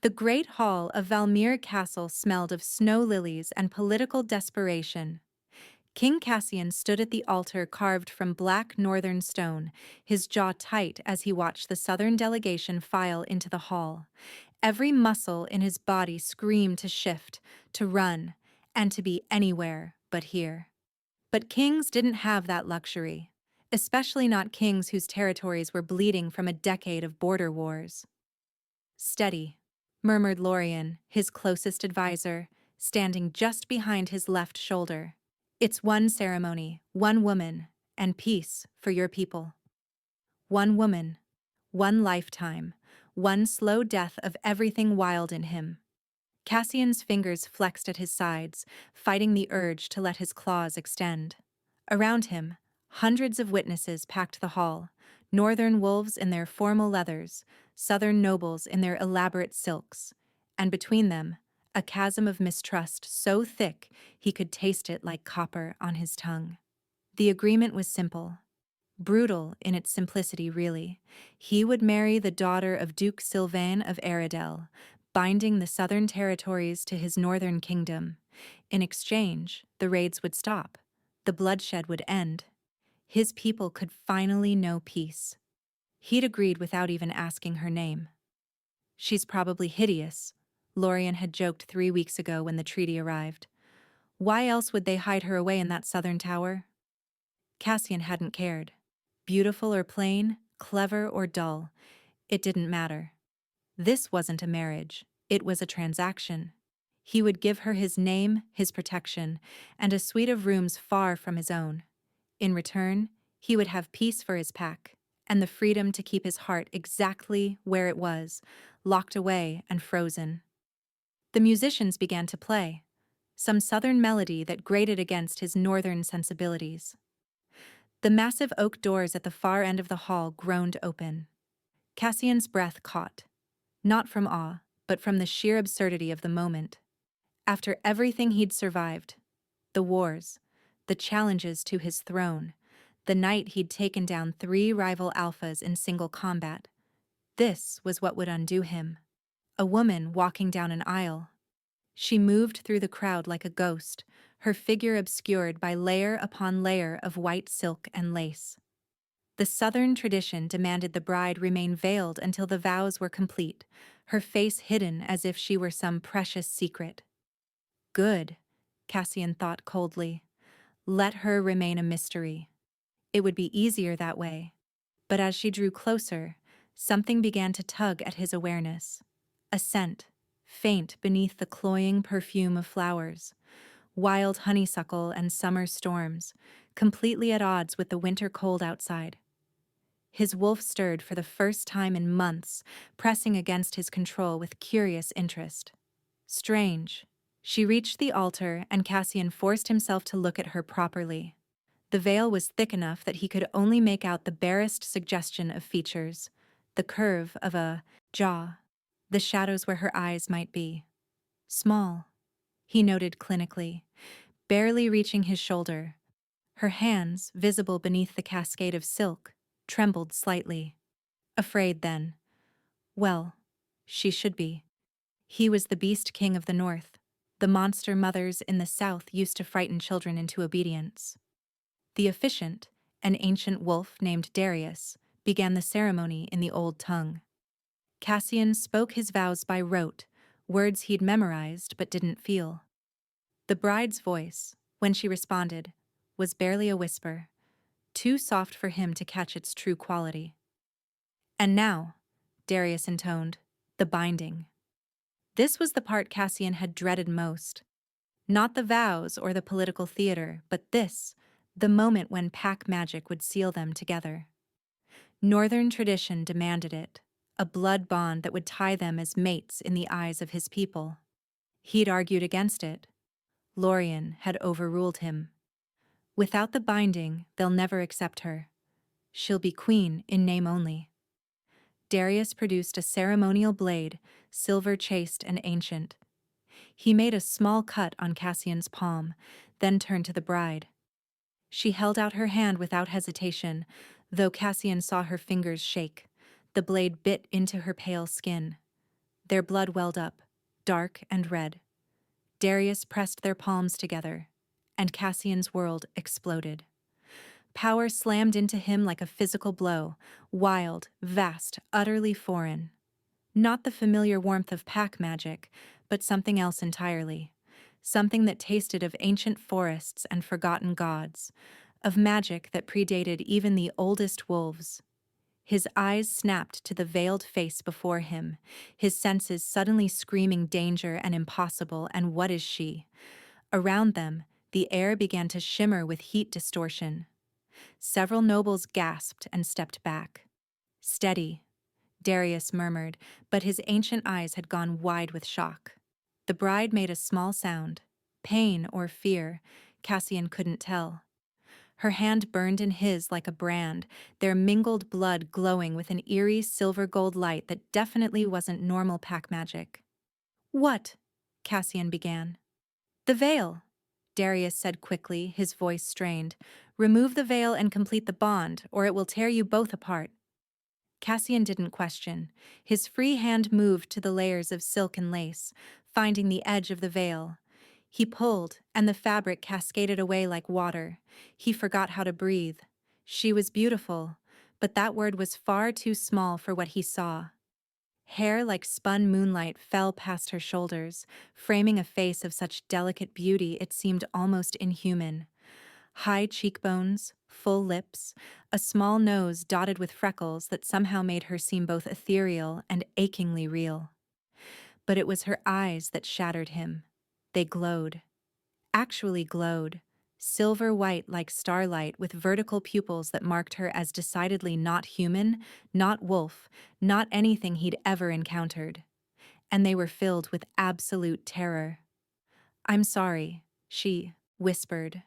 The great hall of Valmir Castle smelled of snow lilies and political desperation. King Cassian stood at the altar carved from black northern stone, his jaw tight as he watched the southern delegation file into the hall. Every muscle in his body screamed to shift, to run, and to be anywhere but here. But kings didn't have that luxury, especially not kings whose territories were bleeding from a decade of border wars. "Steady," murmured Lorien, his closest advisor, standing just behind his left shoulder. "It's one ceremony, one woman, and peace for your people. One woman, one lifetime, one slow death of everything wild in him." Cassian's fingers flexed at his sides, fighting the urge to let his claws extend. Around him, hundreds of witnesses packed the hall, northern wolves in their formal leathers, southern nobles in their elaborate silks, and between them, a chasm of mistrust so thick he could taste it like copper on his tongue. The agreement was simple. Brutal in its simplicity, really. He would marry the daughter of Duke Sylvain of Aradel, binding the southern territories to his northern kingdom. In exchange, the raids would stop. The bloodshed would end. His people could finally know peace. He'd agreed without even asking her name. "She's probably hideous," Lorien had joked 3 weeks ago when the treaty arrived. Why else would they hide her away in that southern tower? Cassian hadn't cared. Beautiful or plain, clever or dull, it didn't matter. This wasn't a marriage, it was a transaction. He would give her his name, his protection, and a suite of rooms far from his own. In return, he would have peace for his pack, and the freedom to keep his heart exactly where it was, locked away and frozen. The musicians began to play, some southern melody that grated against his northern sensibilities. The massive oak doors at the far end of the hall groaned open. Cassian's breath caught, not from awe, but from the sheer absurdity of the moment. After everything he'd survived, the wars, the challenges to his throne, the night he'd taken down 3 rival alphas in single combat, this was what would undo him. A woman walking down an aisle. She moved through the crowd like a ghost, her figure obscured by layer upon layer of white silk and lace. The Southern tradition demanded the bride remain veiled until the vows were complete, her face hidden as if she were some precious secret. Good, Cassian thought coldly. Let her remain a mystery. It would be easier that way. But as she drew closer, something began to tug at his awareness. A scent, faint beneath the cloying perfume of flowers. Wild honeysuckle and summer storms, completely at odds with the winter cold outside. His wolf stirred for the first time in months, pressing against his control with curious interest. Strange. She reached the altar, and Cassian forced himself to look at her properly. The veil was thick enough that he could only make out the barest suggestion of features, the curve of a jaw, the shadows where her eyes might be. Small, he noted clinically, barely reaching his shoulder. Her hands, visible beneath the cascade of silk, trembled slightly. Afraid then. Well, she should be. He was the beast king of the north. The monster mothers in the south used to frighten children into obedience. The officiant, an ancient wolf named Darius, began the ceremony in the old tongue. Cassian spoke his vows by rote, words he'd memorized but didn't feel. The bride's voice, when she responded, was barely a whisper, too soft for him to catch its true quality. "And now," Darius intoned, "the binding." This was the part Cassian had dreaded most. Not the vows or the political theater, but this, the moment when pack magic would seal them together. Northern tradition demanded it, a blood bond that would tie them as mates in the eyes of his people. He'd argued against it. Lorien had overruled him. Without the binding, they'll never accept her. She'll be queen in name only. Darius produced a ceremonial blade, silver chased and ancient. He made a small cut on Cassian's palm, then turned to the bride. She held out her hand without hesitation, though Cassian saw her fingers shake. The blade bit into her pale skin. Their blood welled up, dark and red. Darius pressed their palms together, and Cassian's world exploded. Power slammed into him like a physical blow, wild, vast, utterly foreign. Not the familiar warmth of pack magic, but something else entirely. Something that tasted of ancient forests and forgotten gods, of magic that predated even the oldest wolves. His eyes snapped to the veiled face before him, his senses suddenly screaming danger and impossible, and what is she? Around them, the air began to shimmer with heat distortion. Several nobles gasped and stepped back. Steady, Darius murmured, but his ancient eyes had gone wide with shock. The bride made a small sound. Pain or fear, Cassian couldn't tell. Her hand burned in his like a brand, their mingled blood glowing with an eerie silver-gold light that definitely wasn't normal pack magic. "What?" Cassian began. "The veil," Darius said quickly, his voice strained. "Remove the veil and complete the bond, or it will tear you both apart." Cassian didn't question. His free hand moved to the layers of silk and lace, finding the edge of the veil. He pulled, and the fabric cascaded away like water. He forgot how to breathe. She was beautiful, but that word was far too small for what he saw. Hair like spun moonlight fell past her shoulders, framing a face of such delicate beauty it seemed almost inhuman. High cheekbones, full lips, a small nose dotted with freckles that somehow made her seem both ethereal and achingly real. But it was her eyes that shattered him. They glowed. Actually glowed. Silver-white like starlight with vertical pupils that marked her as decidedly not human, not wolf, not anything he'd ever encountered. And they were filled with absolute terror. "I'm sorry," she whispered.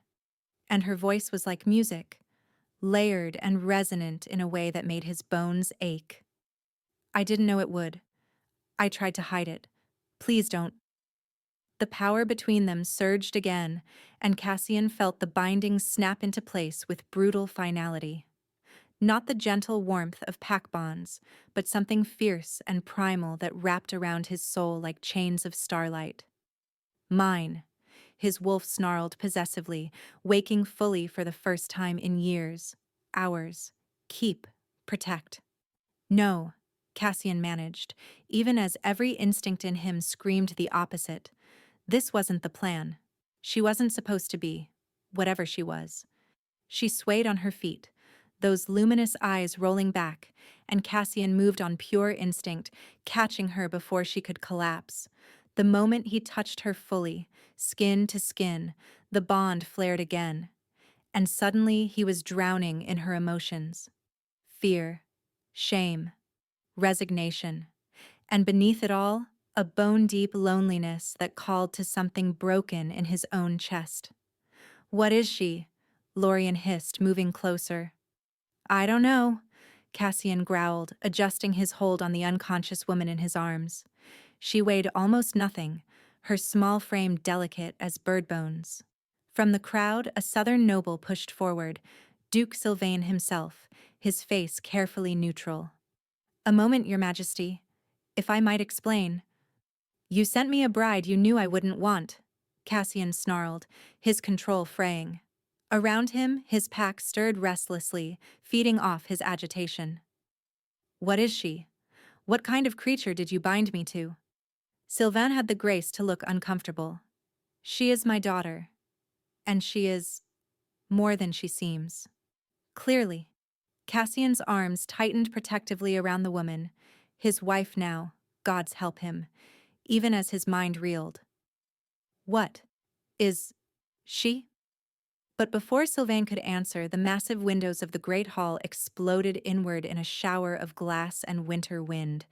And her voice was like music, layered and resonant in a way that made his bones ache. "I didn't know it would. I tried to hide it. Please don't." The power between them surged again, and Cassian felt the binding snap into place with brutal finality. Not the gentle warmth of pack bonds, but something fierce and primal that wrapped around his soul like chains of starlight. "Mine," his wolf snarled possessively, waking fully for the first time in years. "Ours. Keep. Protect." "No," Cassian managed, even as every instinct in him screamed the opposite. This wasn't the plan. She wasn't supposed to be, whatever she was. She swayed on her feet, those luminous eyes rolling back, and Cassian moved on pure instinct, catching her before she could collapse. The moment he touched her fully, skin to skin, the bond flared again. And suddenly he was drowning in her emotions. Fear, shame, resignation, and beneath it all, a bone-deep loneliness that called to something broken in his own chest. "What is she?" Lorien hissed, moving closer. "I don't know," Cassian growled, adjusting his hold on the unconscious woman in his arms. She weighed almost nothing, her small frame delicate as bird bones. From the crowd, a southern noble pushed forward, Duke Sylvain himself, his face carefully neutral. "A moment, Your Majesty. If I might explain." "You sent me a bride you knew I wouldn't want," Cassian snarled, his control fraying. Around him, his pack stirred restlessly, feeding off his agitation. "What is she? What kind of creature did you bind me to?" Sylvain had the grace to look uncomfortable. "She is my daughter. And she is more than she seems." Clearly. Cassian's arms tightened protectively around the woman, his wife now, gods help him, even as his mind reeled. "What is she?" But before Sylvain could answer, the massive windows of the great hall exploded inward in a shower of glass and winter wind.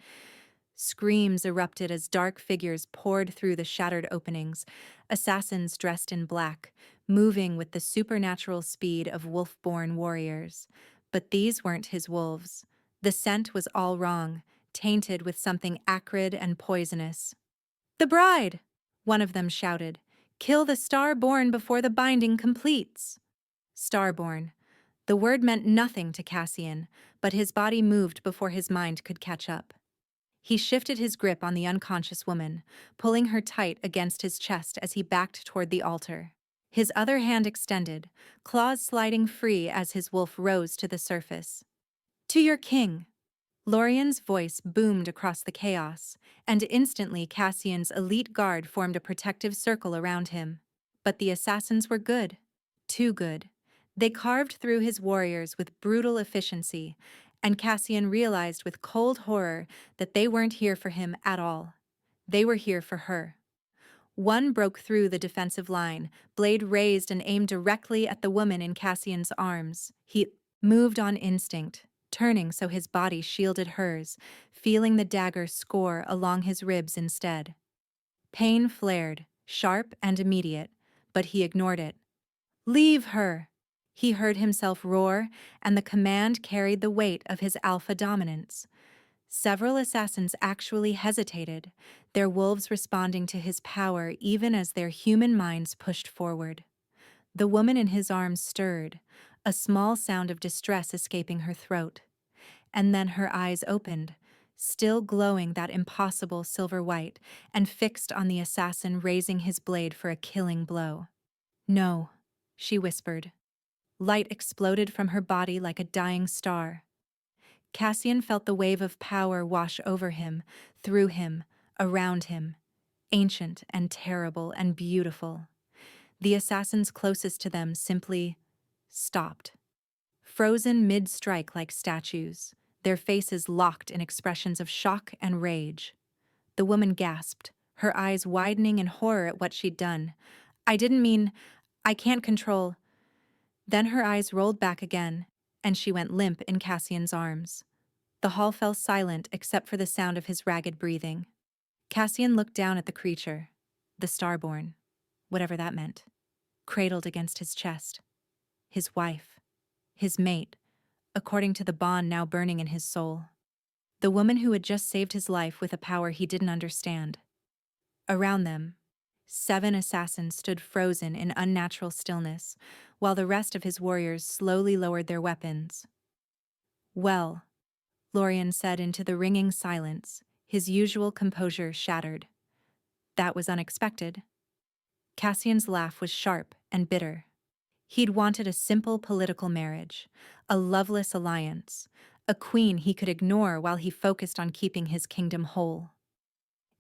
Screams erupted as dark figures poured through the shattered openings, assassins dressed in black, moving with the supernatural speed of wolf-born warriors. But these weren't his wolves. The scent was all wrong, tainted with something acrid and poisonous. "The bride!" one of them shouted. "Kill the star-born before the binding completes." Star-born. The word meant nothing to Cassian, but his body moved before his mind could catch up. He shifted his grip on the unconscious woman, pulling her tight against his chest as he backed toward the altar. His other hand extended, claws sliding free as his wolf rose to the surface. "To your king!" Lorian's voice boomed across the chaos, and instantly Cassian's elite guard formed a protective circle around him. But the assassins were good. Too good. They carved through his warriors with brutal efficiency, and Cassian realized with cold horror that they weren't here for him at all. They were here for her. One broke through the defensive line, blade raised and aimed directly at the woman in Cassian's arms. He moved on instinct, turning so his body shielded hers, feeling the dagger score along his ribs instead. Pain flared, sharp and immediate, but he ignored it. "Leave her!" He heard himself roar, and the command carried the weight of his alpha dominance. Several assassins actually hesitated, their wolves responding to his power even as their human minds pushed forward. The woman in his arms stirred, a small sound of distress escaping her throat. And then her eyes opened, still glowing that impossible silver white, and fixed on the assassin raising his blade for a killing blow. "No," she whispered. Light exploded from her body like a dying star. Cassian felt the wave of power wash over him, through him, around him, ancient and terrible and beautiful. The assassins closest to them simply stopped, frozen mid-strike like statues, their faces locked in expressions of shock and rage. The woman gasped, her eyes widening in horror at what she'd done. "I didn't mean, I can't control." Then her eyes rolled back again, and she went limp in Cassian's arms. The hall fell silent except for the sound of his ragged breathing. Cassian looked down at the creature, the starborn, whatever that meant, cradled against his chest. His wife, his mate, according to the bond now burning in his soul. The woman who had just saved his life with a power he didn't understand. Around them, 7 assassins stood frozen in unnatural stillness, while the rest of his warriors slowly lowered their weapons. "Well," Lorian said into the ringing silence, his usual composure shattered. "That was unexpected." Cassian's laugh was sharp and bitter. He'd wanted a simple political marriage, a loveless alliance, a queen he could ignore while he focused on keeping his kingdom whole.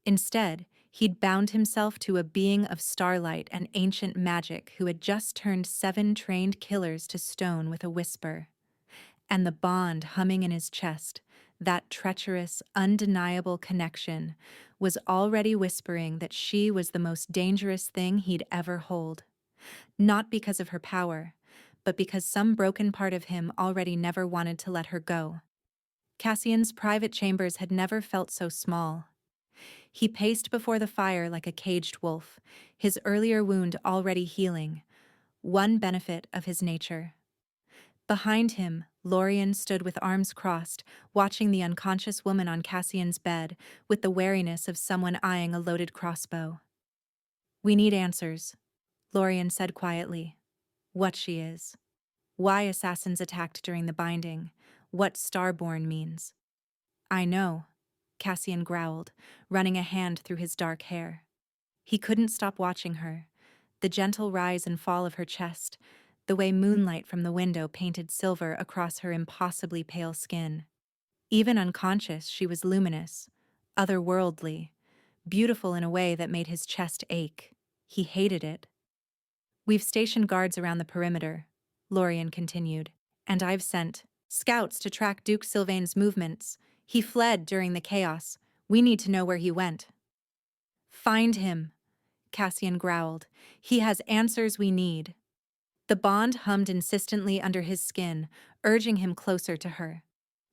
Instead, he'd bound himself to a being of starlight and ancient magic who had just turned 7 trained killers to stone with a whisper. And the bond humming in his chest, that treacherous, undeniable connection, was already whispering that she was the most dangerous thing he'd ever hold. Not because of her power, but because some broken part of him already never wanted to let her go. Cassian's private chambers had never felt so small. He paced before the fire like a caged wolf, his earlier wound already healing, one benefit of his nature. Behind him, Lorian stood with arms crossed, watching the unconscious woman on Cassian's bed with the wariness of someone eyeing a loaded crossbow. "We need answers," Lorian said quietly. "What she is. Why assassins attacked during the binding. What Starborn means." "I know," Cassian growled, running a hand through his dark hair. He couldn't stop watching her, the gentle rise and fall of her chest, the way moonlight from the window painted silver across her impossibly pale skin. Even unconscious, she was luminous, otherworldly, beautiful in a way that made his chest ache. He hated it. "We've stationed guards around the perimeter," Lorian continued, "and I've sent scouts to track Duke Sylvain's movements. He fled during the chaos. We need to know where he went." "Find him," Cassian growled. "He has answers we need." The bond hummed insistently under his skin, urging him closer to her.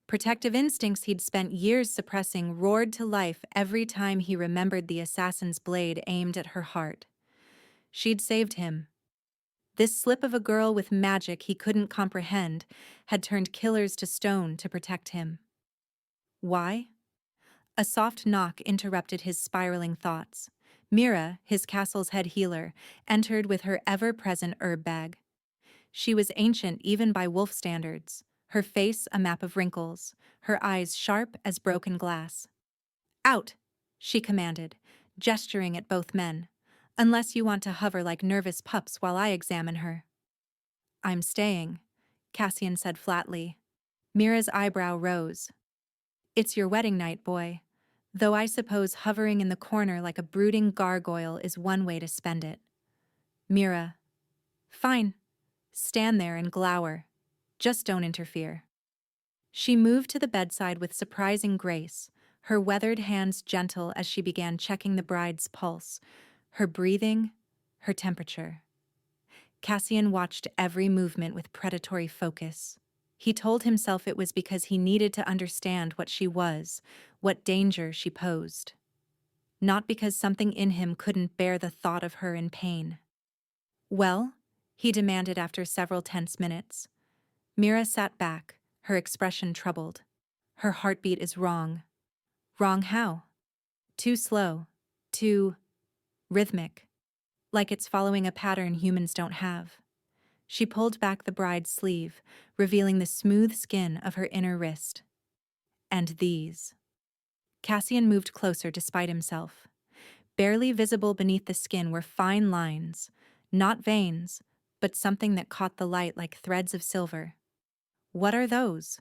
Protective instincts he'd spent years suppressing roared to life every time he remembered the assassin's blade aimed at her heart. She'd saved him. This slip of a girl with magic he couldn't comprehend had turned killers to stone to protect him. Why? A soft knock interrupted his spiraling thoughts. Mira, his castle's head healer, entered with her ever-present herb bag. She was ancient even by wolf standards, her face a map of wrinkles, her eyes sharp as broken glass. Out, she commanded, gesturing at both men. Unless you want to hover like nervous pups while I examine her. I'm staying, Cassian said flatly. Mira's eyebrow rose. It's your wedding night, boy. Though I suppose hovering in the corner like a brooding gargoyle is one way to spend it. Mira. Fine. Stand there and glower. Just don't interfere. She moved to the bedside with surprising grace, her weathered hands gentle as she began checking the bride's pulse, her breathing, her temperature. Cassian watched every movement with predatory focus. He told himself it was because he needed to understand what she was, what danger she posed. Not because something in him couldn't bear the thought of her in pain. Well? He demanded after several tense minutes. Mira sat back, her expression troubled. Her heartbeat is wrong. Wrong how? Too slow. Too rhythmic. Like it's following a pattern humans don't have. She pulled back the bride's sleeve, revealing the smooth skin of her inner wrist. And these. Cassian moved closer despite himself. Barely visible beneath the skin were fine lines, not veins, but something that caught the light like threads of silver. What are those?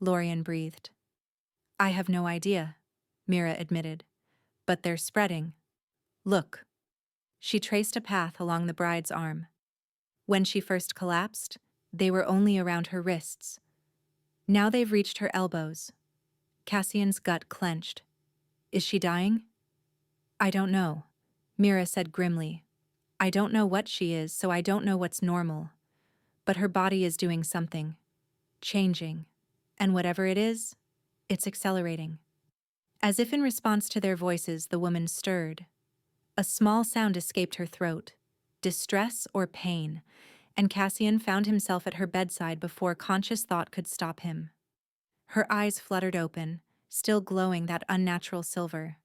Lorian breathed. I have no idea, Mira admitted. But they're spreading. Look. She traced a path along the bride's arm. When she first collapsed, they were only around her wrists. Now they've reached her elbows. Cassian's gut clenched. Is she dying? I don't know, Mira said grimly. I don't know what she is, so I don't know what's normal. But her body is doing something. Changing. And whatever it is, it's accelerating. As if in response to their voices, the woman stirred. A small sound escaped her throat. Distress or pain, and Cassian found himself at her bedside before conscious thought could stop him. Her eyes fluttered open, still glowing that unnatural silver.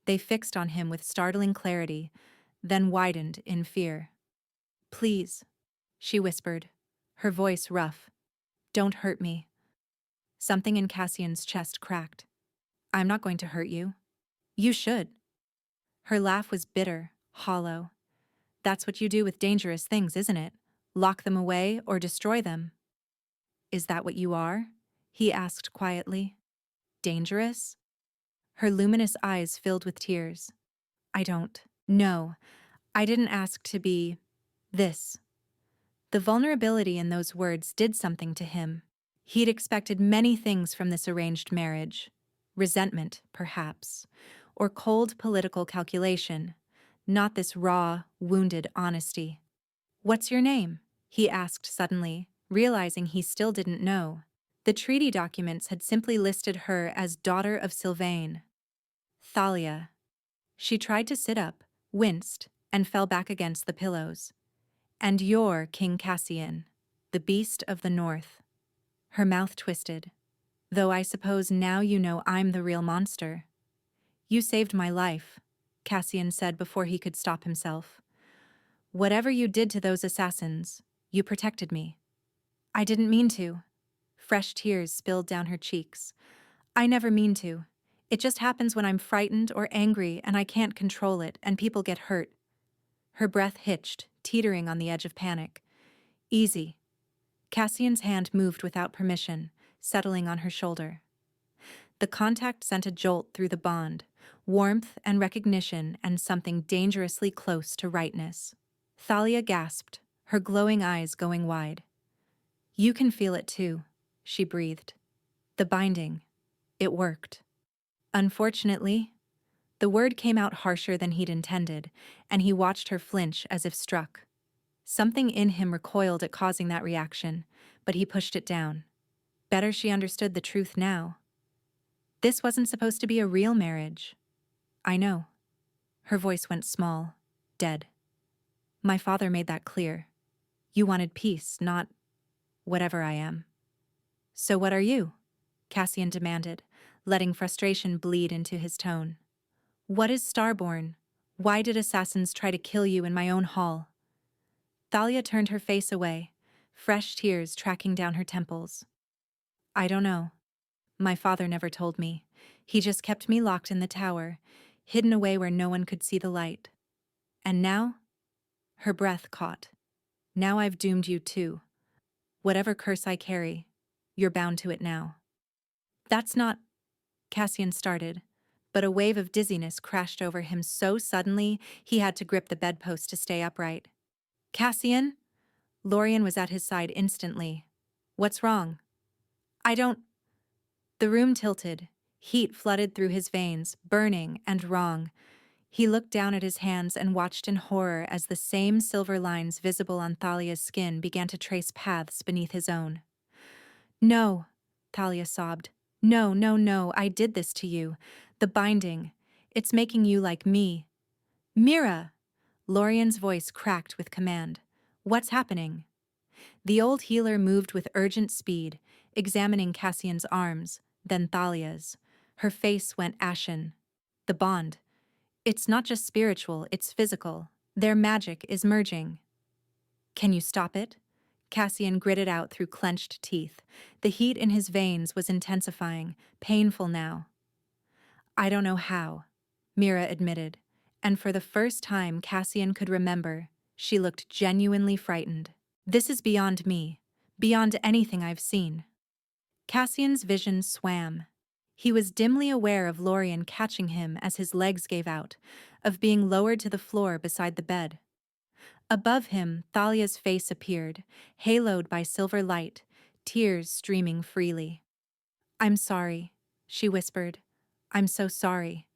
They fixed on him with startling clarity, then widened in fear. Please, she whispered, her voice rough. Don't hurt me. Something in Cassian's chest cracked. I'm not going to hurt you. You should. Her laugh was bitter, hollow. That's what you do with dangerous things, isn't it? Lock them away or destroy them. Is that what you are? He asked quietly. Dangerous? Her luminous eyes filled with tears. I don't. No, I didn't ask to be this. The vulnerability in those words did something to him. He'd expected many things from this arranged marriage. Resentment, perhaps, or cold political calculation, not this raw, wounded honesty. What's your name? He asked suddenly, realizing he still didn't know. The treaty documents had simply listed her as daughter of Sylvain. Thalia. She tried to sit up, winced, and fell back against the pillows. And you're King Cassian, the beast of the north. Her mouth twisted. Though I suppose now you know I'm the real monster. You saved my life, Cassian said before he could stop himself. Whatever you did to those assassins, you protected me. I didn't mean to. Fresh tears spilled down her cheeks. I never mean to. It just happens when I'm frightened or angry and I can't control it and people get hurt. Her breath hitched, teetering on the edge of panic. Easy. Cassian's hand moved without permission, settling on her shoulder. The contact sent a jolt through the bond, warmth and recognition and something dangerously close to rightness. Thalia gasped, her glowing eyes going wide. You can feel it too, she breathed. The binding. It worked. Unfortunately, the word came out harsher than he'd intended, and he watched her flinch as if struck. Something in him recoiled at causing that reaction, but he pushed it down. Better she understood the truth now. This wasn't supposed to be a real marriage. I know. Her voice went small, dead. My father made that clear. You wanted peace, not whatever I am. So what are you? Cassian demanded, letting frustration bleed into his tone. What is Starborn? Why did assassins try to kill you in my own hall? Thalia turned her face away, fresh tears tracking down her temples. I don't know. My father never told me. He just kept me locked in the tower, hidden away where no one could see the light. And now? Her breath caught. Now I've doomed you too. Whatever curse I carry, you're bound to it now. That's not, Cassian started, but a wave of dizziness crashed over him so suddenly he had to grip the bedpost to stay upright. Cassian? Lorien was at his side instantly. What's wrong? I don't. The room tilted. Heat flooded through his veins, burning and wrong. He looked down at his hands and watched in horror as the same silver lines visible on Thalia's skin began to trace paths beneath his own. No, Thalia sobbed. No, no, no, I did this to you. The binding. It's making you like me. Mira! Lorien's voice cracked with command. What's happening? The old healer moved with urgent speed, examining Cassian's arms, then Thalia's. Her face went ashen. The bond. It's not just spiritual, it's physical. Their magic is merging. Can you stop it? Cassian gritted out through clenched teeth. The heat in his veins was intensifying, painful now. I don't know how, Mira admitted, and for the first time Cassian could remember, she looked genuinely frightened. This is beyond me, beyond anything I've seen. Cassian's vision swam. He was dimly aware of Lorien catching him as his legs gave out, of being lowered to the floor beside the bed. Above him, Thalia's face appeared, haloed by silver light, tears streaming freely. I'm sorry, she whispered. I'm so sorry.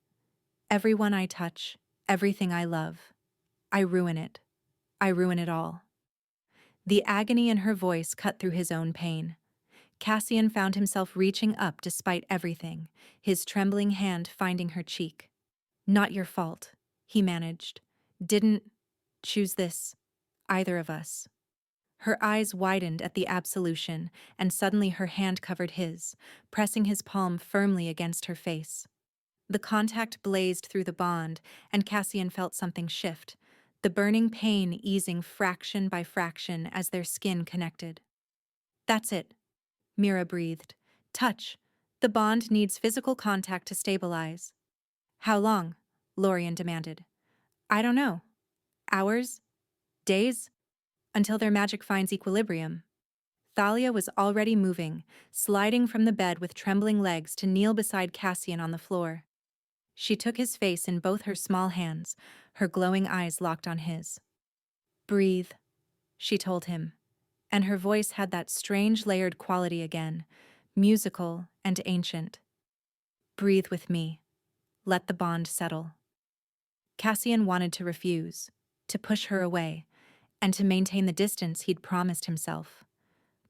Everyone I touch, everything I love. I ruin it. I ruin it all. The agony in her voice cut through his own pain. Cassian found himself reaching up despite everything, his trembling hand finding her cheek. Not your fault, he managed. Didn't choose this, either of us. Her eyes widened at the absolution, and suddenly her hand covered his, pressing his palm firmly against her face. The contact blazed through the bond, and Cassian felt something shift, the burning pain easing fraction by fraction as their skin connected. That's it, Mira breathed. Touch. The bond needs physical contact to stabilize. How long? Lorien demanded. I don't know. Hours? Days? Until their magic finds equilibrium. Thalia was already moving, sliding from the bed with trembling legs to kneel beside Cassian on the floor. She took his face in both her small hands, her glowing eyes locked on his. Breathe, she told him, and her voice had that strange layered quality again, musical and ancient. Breathe with me. Let the bond settle. Cassian wanted to refuse, to push her away, and to maintain the distance he'd promised himself.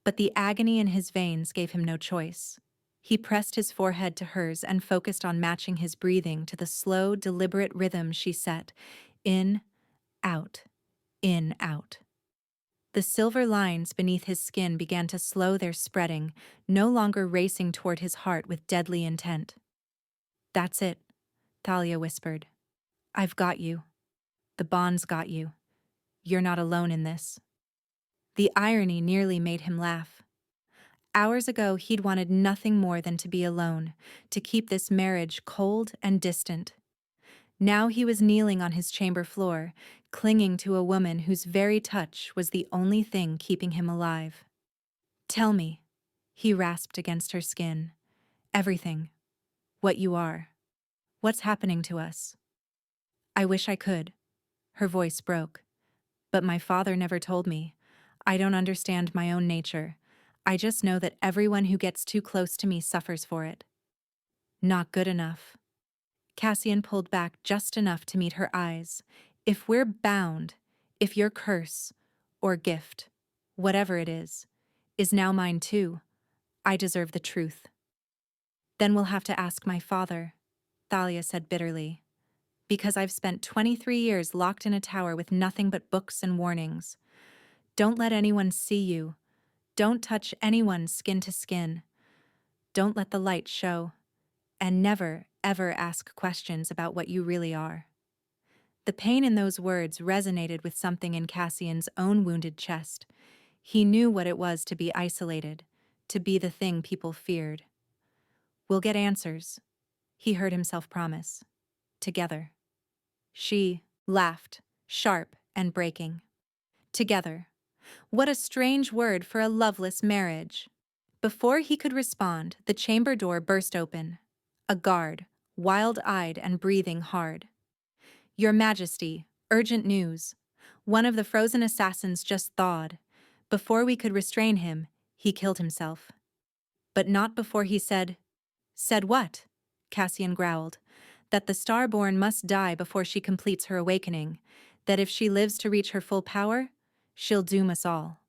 But the agony in his veins gave him no choice. He pressed his forehead to hers and focused on matching his breathing to the slow, deliberate rhythm she set. In, out, in, out. The silver lines beneath his skin began to slow their spreading, no longer racing toward his heart with deadly intent. That's it, Thalia whispered. I've got you. The bond's got you. You're not alone in this. The irony nearly made him laugh. Hours ago, he'd wanted nothing more than to be alone, to keep this marriage cold and distant. Now he was kneeling on his chamber floor, clinging to a woman whose very touch was the only thing keeping him alive. Tell me, he rasped against her skin. Everything. What you are. What's happening to us? I wish I could. Her voice broke. But my father never told me. I don't understand my own nature. I just know that everyone who gets too close to me suffers for it. Not good enough. Cassian pulled back just enough to meet her eyes. If we're bound, if your curse, or gift, whatever it is now mine too, I deserve the truth. Then we'll have to ask my father, Thalia said bitterly. Because I've spent 23 years locked in a tower with nothing but books and warnings. Don't let anyone see you. Don't touch anyone skin to skin. Don't let the light show. And never, ever ask questions about what you really are. The pain in those words resonated with something in Cassian's own wounded chest. He knew what it was to be isolated, to be the thing people feared. We'll get answers, he heard himself promise. Together. She laughed, sharp and breaking. Together. What a strange word for a loveless marriage. Before he could respond, the chamber door burst open. A guard, wild-eyed and breathing hard. Your Majesty, urgent news. One of the frozen assassins just thawed. Before we could restrain him, he killed himself. But not before he said— Said what? Cassian growled. That the Starborn must die before she completes her awakening, that if she lives to reach her full power, she'll doom us all.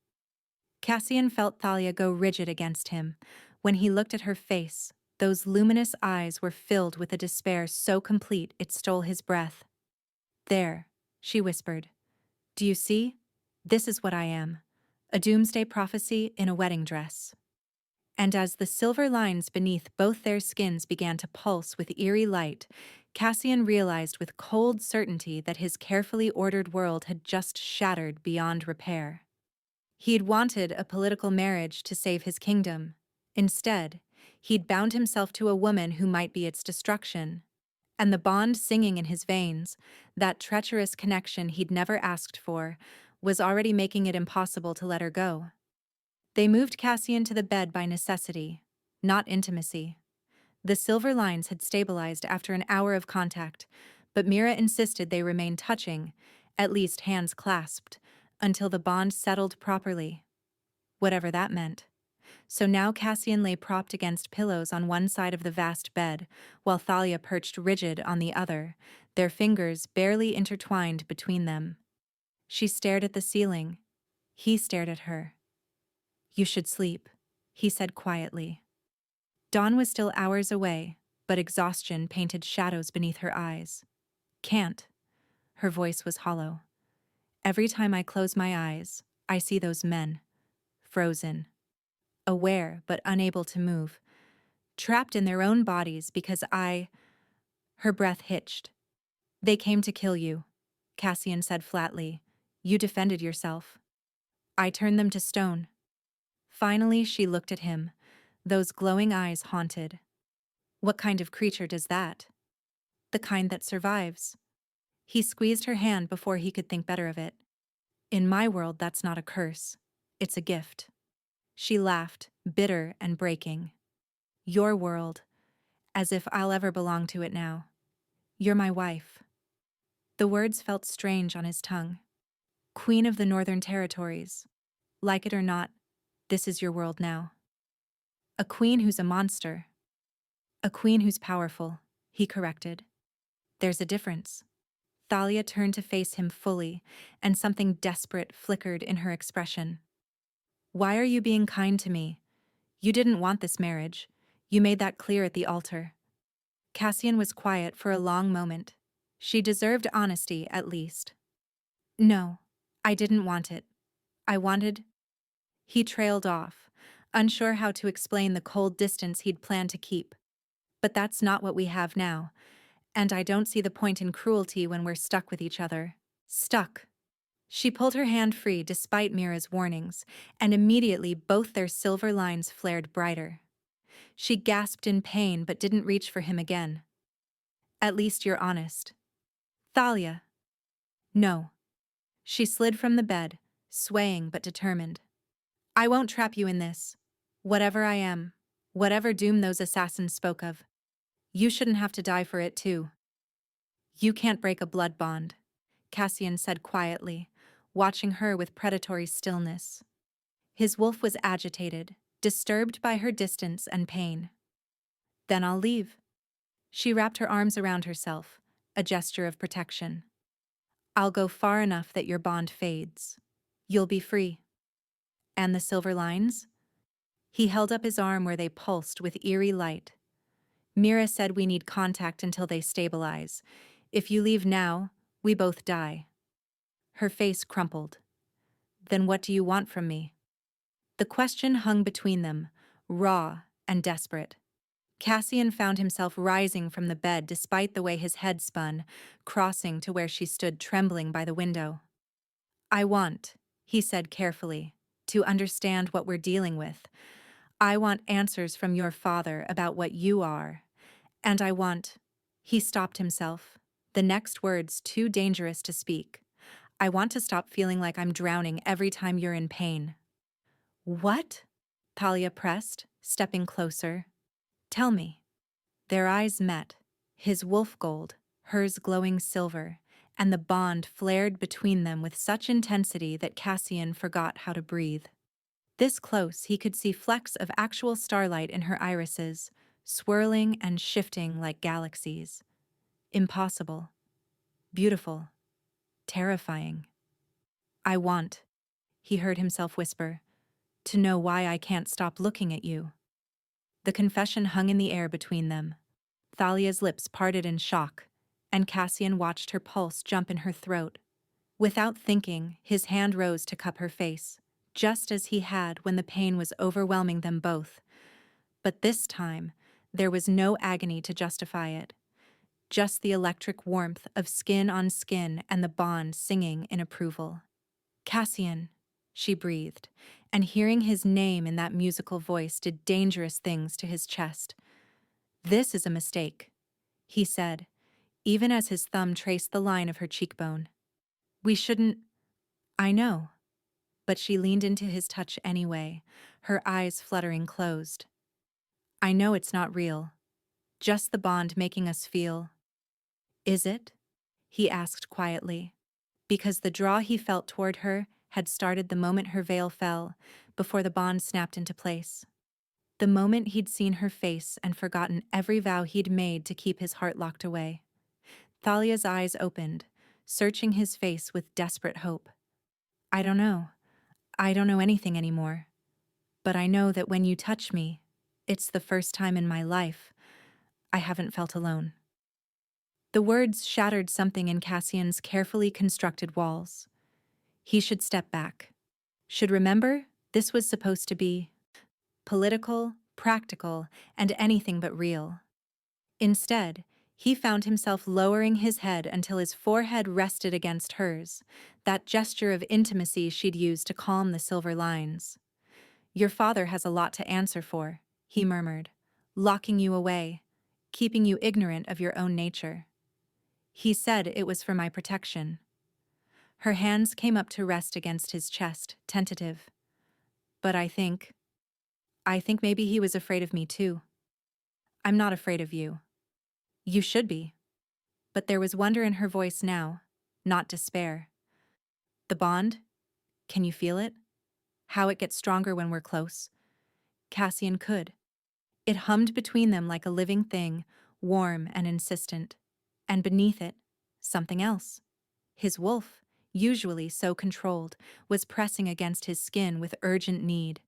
Cassian felt Thalia go rigid against him. When he looked at her face, those luminous eyes were filled with a despair so complete it stole his breath. There, she whispered. Do you see? This is what I am. A doomsday prophecy in a wedding dress. And as the silver lines beneath both their skins began to pulse with eerie light, Cassian realized with cold certainty that his carefully ordered world had just shattered beyond repair. He'd wanted a political marriage to save his kingdom. Instead, he'd bound himself to a woman who might be its destruction. And the bond singing in his veins, that treacherous connection he'd never asked for, was already making it impossible to let her go. They moved Cassian to the bed by necessity, not intimacy. The silver lines had stabilized after an hour of contact, but Mira insisted they remain touching, at least hands clasped, until the bond settled properly. Whatever that meant. So now Cassian lay propped against pillows on one side of the vast bed, while Thalia perched rigid on the other, their fingers barely intertwined between them. She stared at the ceiling. He stared at her. You should sleep, he said quietly. Dawn was still hours away, but exhaustion painted shadows beneath her eyes. Can't. Her voice was hollow. Every time I close my eyes, I see those men. Frozen. Aware but unable to move. Trapped in their own bodies because Her breath hitched. They came to kill you, Cassian said flatly. You defended yourself. I turned them to stone. Finally, she looked at him, those glowing eyes haunted. What kind of creature does that? The kind that survives. He squeezed her hand before he could think better of it. In my world, that's not a curse. It's a gift. She laughed, bitter and breaking. Your world, as if I'll ever belong to it now. You're my wife. The words felt strange on his tongue. Queen of the Northern Territories. Like it or not, this is your world now. A queen who's a monster. A queen who's powerful, he corrected. There's a difference. Thalia turned to face him fully, and something desperate flickered in her expression. Why are you being kind to me? You didn't want this marriage. You made that clear at the altar. Cassian was quiet for a long moment. She deserved honesty, at least. No, I didn't want it. I wanted— He trailed off, unsure how to explain the cold distance he'd planned to keep. But that's not what we have now, and I don't see the point in cruelty when we're stuck with each other. Stuck. She pulled her hand free despite Mira's warnings, and immediately both their silver lines flared brighter. She gasped in pain but didn't reach for him again. At least you're honest. Thalia. No. She slid from the bed, swaying but determined. I won't trap you in this. Whatever I am, whatever doom those assassins spoke of, you shouldn't have to die for it too. You can't break a blood bond, Cassian said quietly, watching her with predatory stillness. His wolf was agitated, disturbed by her distance and pain. Then I'll leave. She wrapped her arms around herself, a gesture of protection. I'll go far enough that your bond fades. You'll be free. And the silver lines? He held up his arm where they pulsed with eerie light. Mira said we need contact until they stabilize. If you leave now, we both die. Her face crumpled. Then what do you want from me? The question hung between them, raw and desperate. Cassian found himself rising from the bed despite the way his head spun, crossing to where she stood trembling by the window. I want, he said carefully, to understand what we're dealing with. I want answers from your father about what you are, And I want. He stopped himself. The next words too dangerous to speak. I want to stop feeling like I'm drowning every time you're in pain. What? Thalia pressed, stepping closer. Tell me. Their eyes met, his wolf gold, hers glowing silver, and the bond flared between them with such intensity that Cassian forgot how to breathe. This close, he could see flecks of actual starlight in her irises, swirling and shifting like galaxies. Impossible. Beautiful. Terrifying. I want, he heard himself whisper, to know why I can't stop looking at you. The confession hung in the air between them. Thalia's lips parted in shock, and Cassian watched her pulse jump in her throat. Without thinking, his hand rose to cup her face, just as he had when the pain was overwhelming them both. But this time, there was no agony to justify it. Just the electric warmth of skin on skin and the bond singing in approval. Cassian, she breathed, and hearing his name in that musical voice did dangerous things to his chest. This is a mistake, he said, even as his thumb traced the line of her cheekbone. We shouldn't. I know. But she leaned into his touch anyway, her eyes fluttering closed. I know it's not real. Just the bond making us feel. Is it? He asked quietly, because the draw he felt toward her had started the moment her veil fell, before the bond snapped into place. The moment he'd seen her face and forgotten every vow he'd made to keep his heart locked away. Thalia's eyes opened, searching his face with desperate hope. I don't know. I don't know anything anymore. But I know that when you touch me, it's the first time in my life I haven't felt alone. The words shattered something in Cassian's carefully constructed walls. He should step back. Should remember this was supposed to be political, practical, and anything but real. Instead, he found himself lowering his head until his forehead rested against hers, that gesture of intimacy she'd used to calm the silver lines. Your father has a lot to answer for, he murmured, locking you away, keeping you ignorant of your own nature. He said it was for my protection. Her hands came up to rest against his chest, tentative. But I think maybe he was afraid of me too. I'm not afraid of you. You should be. But there was wonder in her voice now, not despair. The bond? Can you feel it? How it gets stronger when we're close? Cassian could. It hummed between them like a living thing, warm and insistent. And beneath it, something else. His wolf, usually so controlled, was pressing against his skin with urgent need.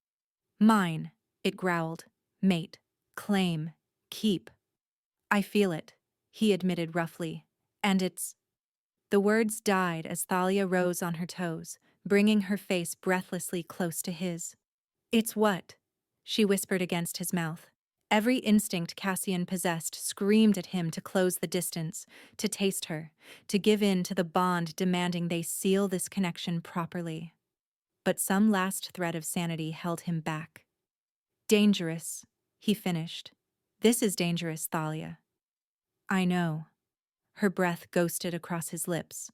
Mine, it growled. Mate. Claim. Keep. I feel it, he admitted roughly. And it's... The words died as Thalia rose on her toes, bringing her face breathlessly close to his. It's what? She whispered against his mouth. Every instinct Cassian possessed screamed at him to close the distance, to taste her, to give in to the bond demanding they seal this connection properly. But some last thread of sanity held him back. Dangerous, he finished. This is dangerous, Thalia. I know. Her breath ghosted across his lips.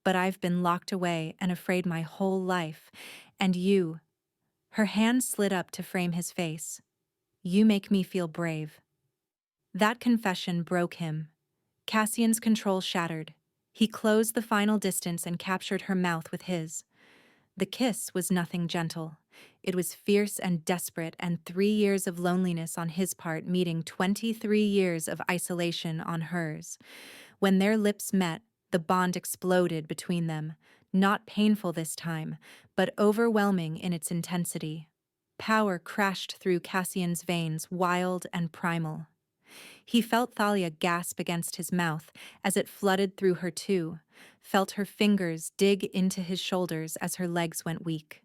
But I've been locked away and afraid my whole life, and you... Her hand slid up to frame his face. You make me feel brave. That confession broke him. Cassian's control shattered. He closed the final distance and captured her mouth with his. The kiss was nothing gentle. It was fierce and desperate, and 3 years of loneliness on his part meeting 23 years of isolation on hers. When their lips met, the bond exploded between them, not painful this time, but overwhelming in its intensity. Power crashed through Cassian's veins, wild and primal. He felt Thalia gasp against his mouth as it flooded through her too, felt her fingers dig into his shoulders as her legs went weak.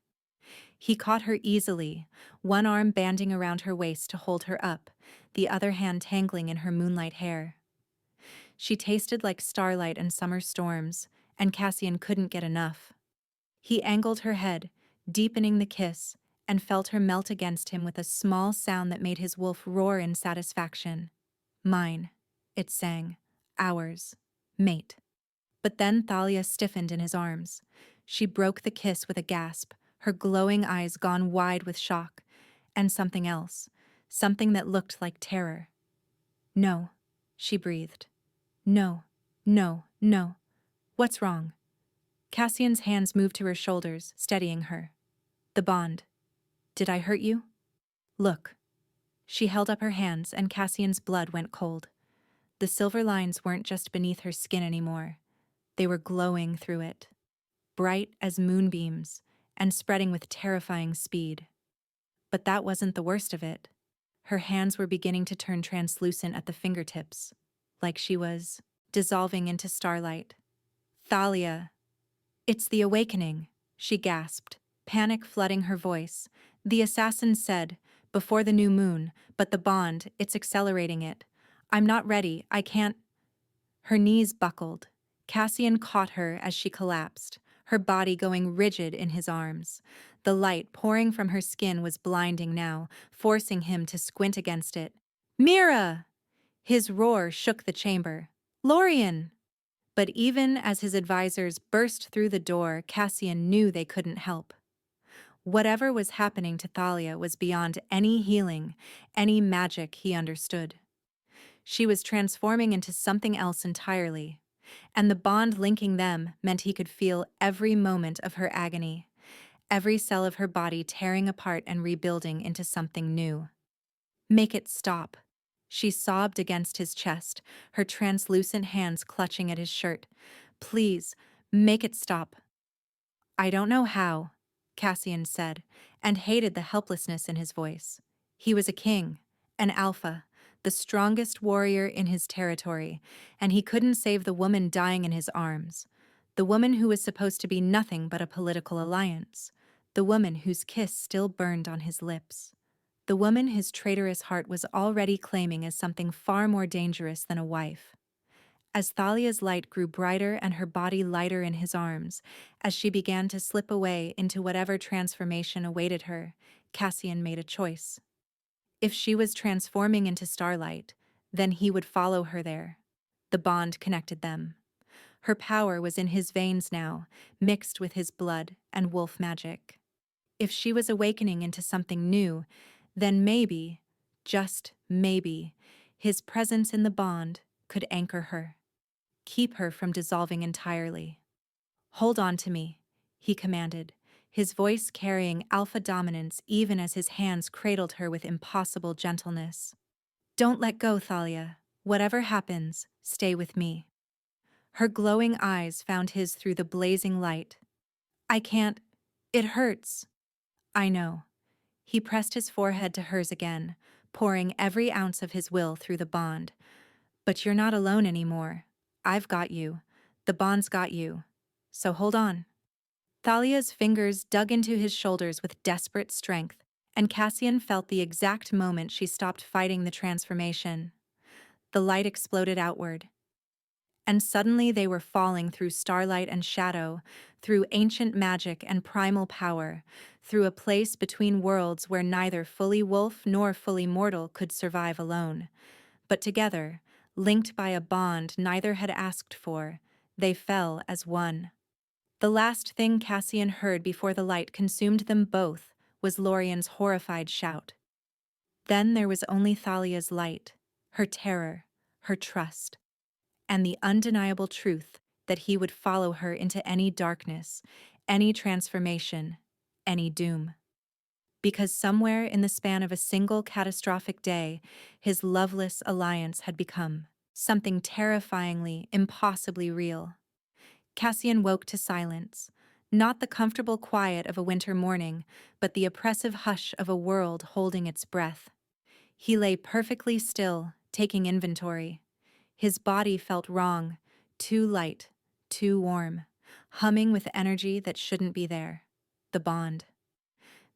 He caught her easily, one arm banding around her waist to hold her up, the other hand tangling in her moonlight hair. She tasted like starlight and summer storms, and Cassian couldn't get enough. He angled her head, deepening the kiss, and felt her melt against him with a small sound that made his wolf roar in satisfaction. Mine. it sang. Ours. Mate. But then Thalia stiffened in his arms. She broke the kiss with a gasp, her glowing eyes gone wide with shock. And something else. Something that looked like terror. No, she breathed. No, no, no. What's wrong? Cassian's hands moved to her shoulders, steadying her. The bond. Did I hurt you? Look. She held up her hands, and Cassian's blood went cold. The silver lines weren't just beneath her skin anymore. They were glowing through it, bright as moonbeams, and spreading with terrifying speed. But that wasn't the worst of it. Her hands were beginning to turn translucent at the fingertips, like she was dissolving into starlight. Thalia. It's the awakening, she gasped, panic flooding her voice. The assassin said, before the new moon, but the bond, it's accelerating it. I'm not ready, I can't. Her knees buckled. Cassian caught her as she collapsed, her body going rigid in his arms. The light pouring from her skin was blinding now, forcing him to squint against it. Mira! His roar shook the chamber. Lorien! But even as his advisors burst through the door, Cassian knew they couldn't help. Whatever was happening to Thalia was beyond any healing, any magic he understood. She was transforming into something else entirely, and the bond linking them meant he could feel every moment of her agony, every cell of her body tearing apart and rebuilding into something new. Make it stop. She sobbed against his chest, her translucent hands clutching at his shirt. Please, make it stop. I don't know how, Cassian said, and hated the helplessness in his voice. He was a king, an alpha, the strongest warrior in his territory, and he couldn't save the woman dying in his arms, the woman who was supposed to be nothing but a political alliance, the woman whose kiss still burned on his lips. The woman his traitorous heart was already claiming as something far more dangerous than a wife. As Thalia's light grew brighter and her body lighter in his arms, as she began to slip away into whatever transformation awaited her, Cassian made a choice. If she was transforming into starlight, then he would follow her there. The bond connected them. Her power was in his veins now, mixed with his blood and wolf magic. If she was awakening into something new, then maybe, just maybe, his presence in the bond could anchor her, keep her from dissolving entirely. Hold on to me, he commanded, his voice carrying alpha dominance even as his hands cradled her with impossible gentleness. Don't let go, Thalia. Whatever happens, stay with me. Her glowing eyes found his through the blazing light. I can't. It hurts. I know. He pressed his forehead to hers again, pouring every ounce of his will through the bond. But you're not alone anymore. I've got you. The bond's got you. So hold on. Thalia's fingers dug into his shoulders with desperate strength, and Cassian felt the exact moment she stopped fighting the transformation. The light exploded outward. And suddenly they were falling through starlight and shadow, through ancient magic and primal power, through a place between worlds where neither fully wolf nor fully mortal could survive alone. But together, linked by a bond neither had asked for, they fell as one. The last thing Cassian heard before the light consumed them both was Lorien's horrified shout. Then there was only Thalia's light, her terror, her trust, and the undeniable truth that he would follow her into any darkness, any transformation, any doom. Because somewhere in the span of a single catastrophic day, his loveless alliance had become something terrifyingly, impossibly real. Cassian woke to silence, not the comfortable quiet of a winter morning, but the oppressive hush of a world holding its breath. He lay perfectly still, taking inventory. His body felt wrong, too light, too warm, humming with energy that shouldn't be there. The bond.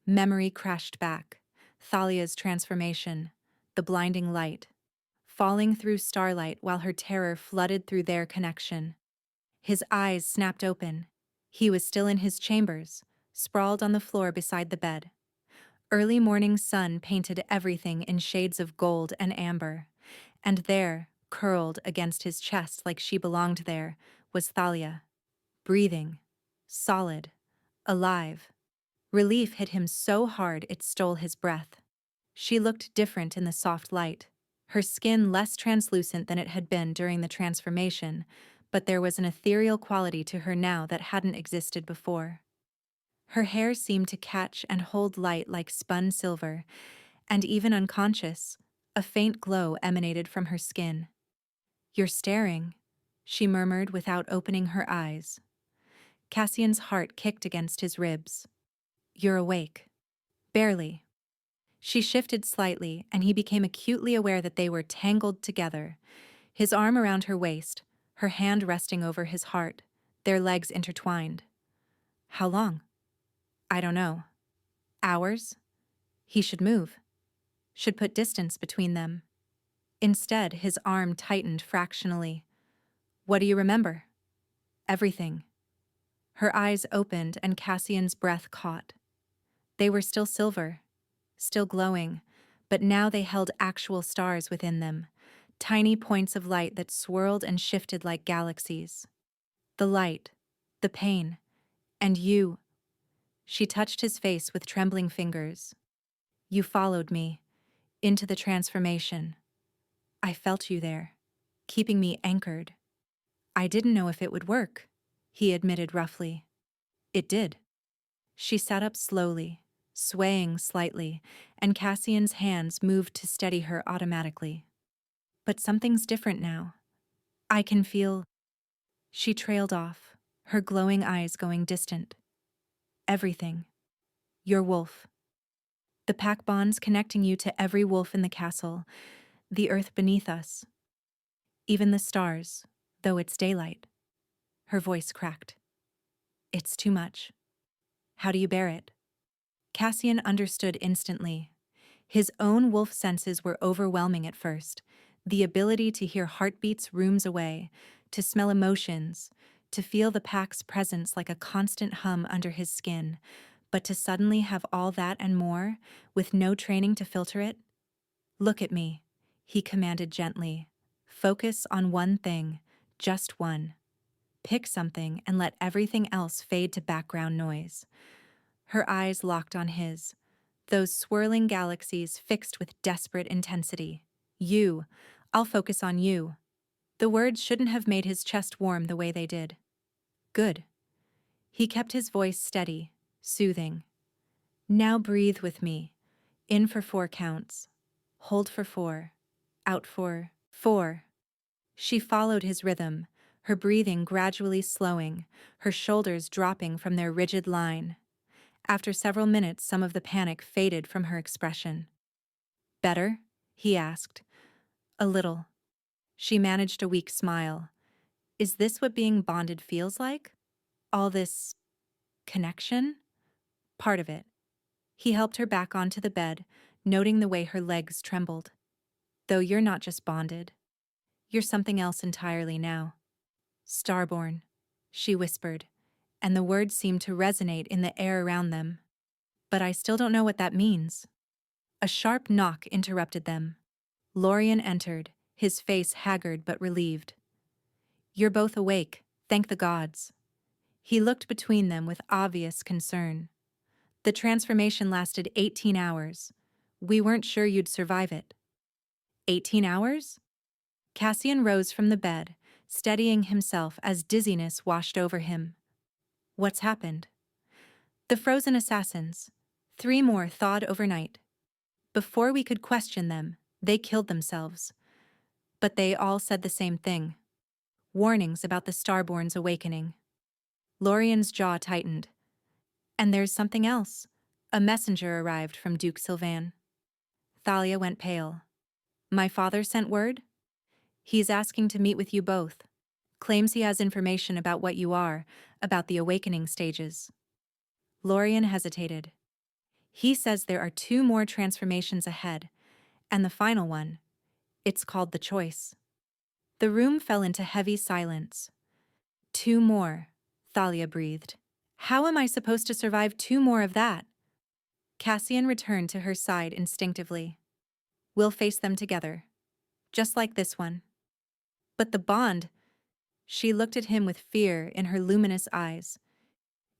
Memory crashed back. Thalia's transformation, the blinding light, falling through starlight while her terror flooded through their connection. His eyes snapped open. He was still in his chambers, sprawled on the floor beside the bed. Early morning sun painted everything in shades of gold and amber. And there, curled against his chest like she belonged there, was Thalia. Breathing. Solid. Alive. Relief hit him so hard it stole his breath. She looked different in the soft light, her skin less translucent than it had been during the transformation, but there was an ethereal quality to her now that hadn't existed before. Her hair seemed to catch and hold light like spun silver, and even unconscious, a faint glow emanated from her skin. "You're staring," she murmured without opening her eyes. Cassian's heart kicked against his ribs. "You're awake." "Barely." She shifted slightly, and he became acutely aware that they were tangled together, his arm around her waist, her hand resting over his heart, their legs intertwined. "How long?" "I don't know." "Hours?" He should move. Should put distance between them. Instead, his arm tightened fractionally. "What do you remember?" "Everything." Her eyes opened and Cassian's breath caught. They were still silver, still glowing, but now they held actual stars within them, tiny points of light that swirled and shifted like galaxies. "The light, the pain, and you." She touched his face with trembling fingers. "You followed me, into the transformation. I felt you there, keeping me anchored." "I didn't know if it would work," he admitted roughly. "It did." She sat up slowly, swaying slightly, and Cassian's hands moved to steady her automatically. "But something's different now. I can feel—" She trailed off, her glowing eyes going distant. "Everything. Your wolf. The pack bonds connecting you to every wolf in the castle, the earth beneath us. Even the stars, though it's daylight." Her voice cracked. "It's too much. How do you bear it?" Cassian understood instantly. His own wolf senses were overwhelming at first. The ability to hear heartbeats rooms away, to smell emotions, to feel the pack's presence like a constant hum under his skin, but to suddenly have all that and more, with no training to filter it? "Look at me," he commanded gently. "Focus on one thing, just one. Pick something and let everything else fade to background noise." Her eyes locked on his, those swirling galaxies fixed with desperate intensity. "You. I'll focus on you." The words shouldn't have made his chest warm the way they did. "Good." He kept his voice steady, soothing. "Now breathe with me. In for 4 counts. Hold for 4. Out for 4. She followed his rhythm, her breathing gradually slowing, her shoulders dropping from their rigid line. After several minutes, some of the panic faded from her expression. "Better?" he asked. "A little." She managed a weak smile. "Is this what being bonded feels like? All this connection?" "Part of it." He helped her back onto the bed, noting the way her legs trembled. "Though you're not just bonded. You're something else entirely now." "Starborn," she whispered, and the words seemed to resonate in the air around them. "But I still don't know what that means." A sharp knock interrupted them. Lorien entered, his face haggard but relieved. "You're both awake, thank the gods." He looked between them with obvious concern. "The transformation lasted 18 hours. We weren't sure you'd survive it." 18 hours? Cassian rose from the bed, steadying himself as dizziness washed over him. "What's happened?" "The frozen assassins. 3 more thawed overnight. Before we could question them, they killed themselves. But they all said the same thing. Warnings about the Starborn's awakening." Lorien's jaw tightened. "And there's something else. A messenger arrived from Duke Sylvan." Thalia went pale. "My father sent word?" "He's asking to meet with you both. Claims he has information about what you are, about the awakening stages." Lorien hesitated. "He says there are 2 more transformations ahead, and the final one. It's called the choice." The room fell into heavy silence. 2 more, Thalia breathed. "How am I supposed to survive 2 more of that?" Cassian returned to her side instinctively. "We'll face them together. Just like this one." But the bond, she looked at him with fear in her luminous eyes.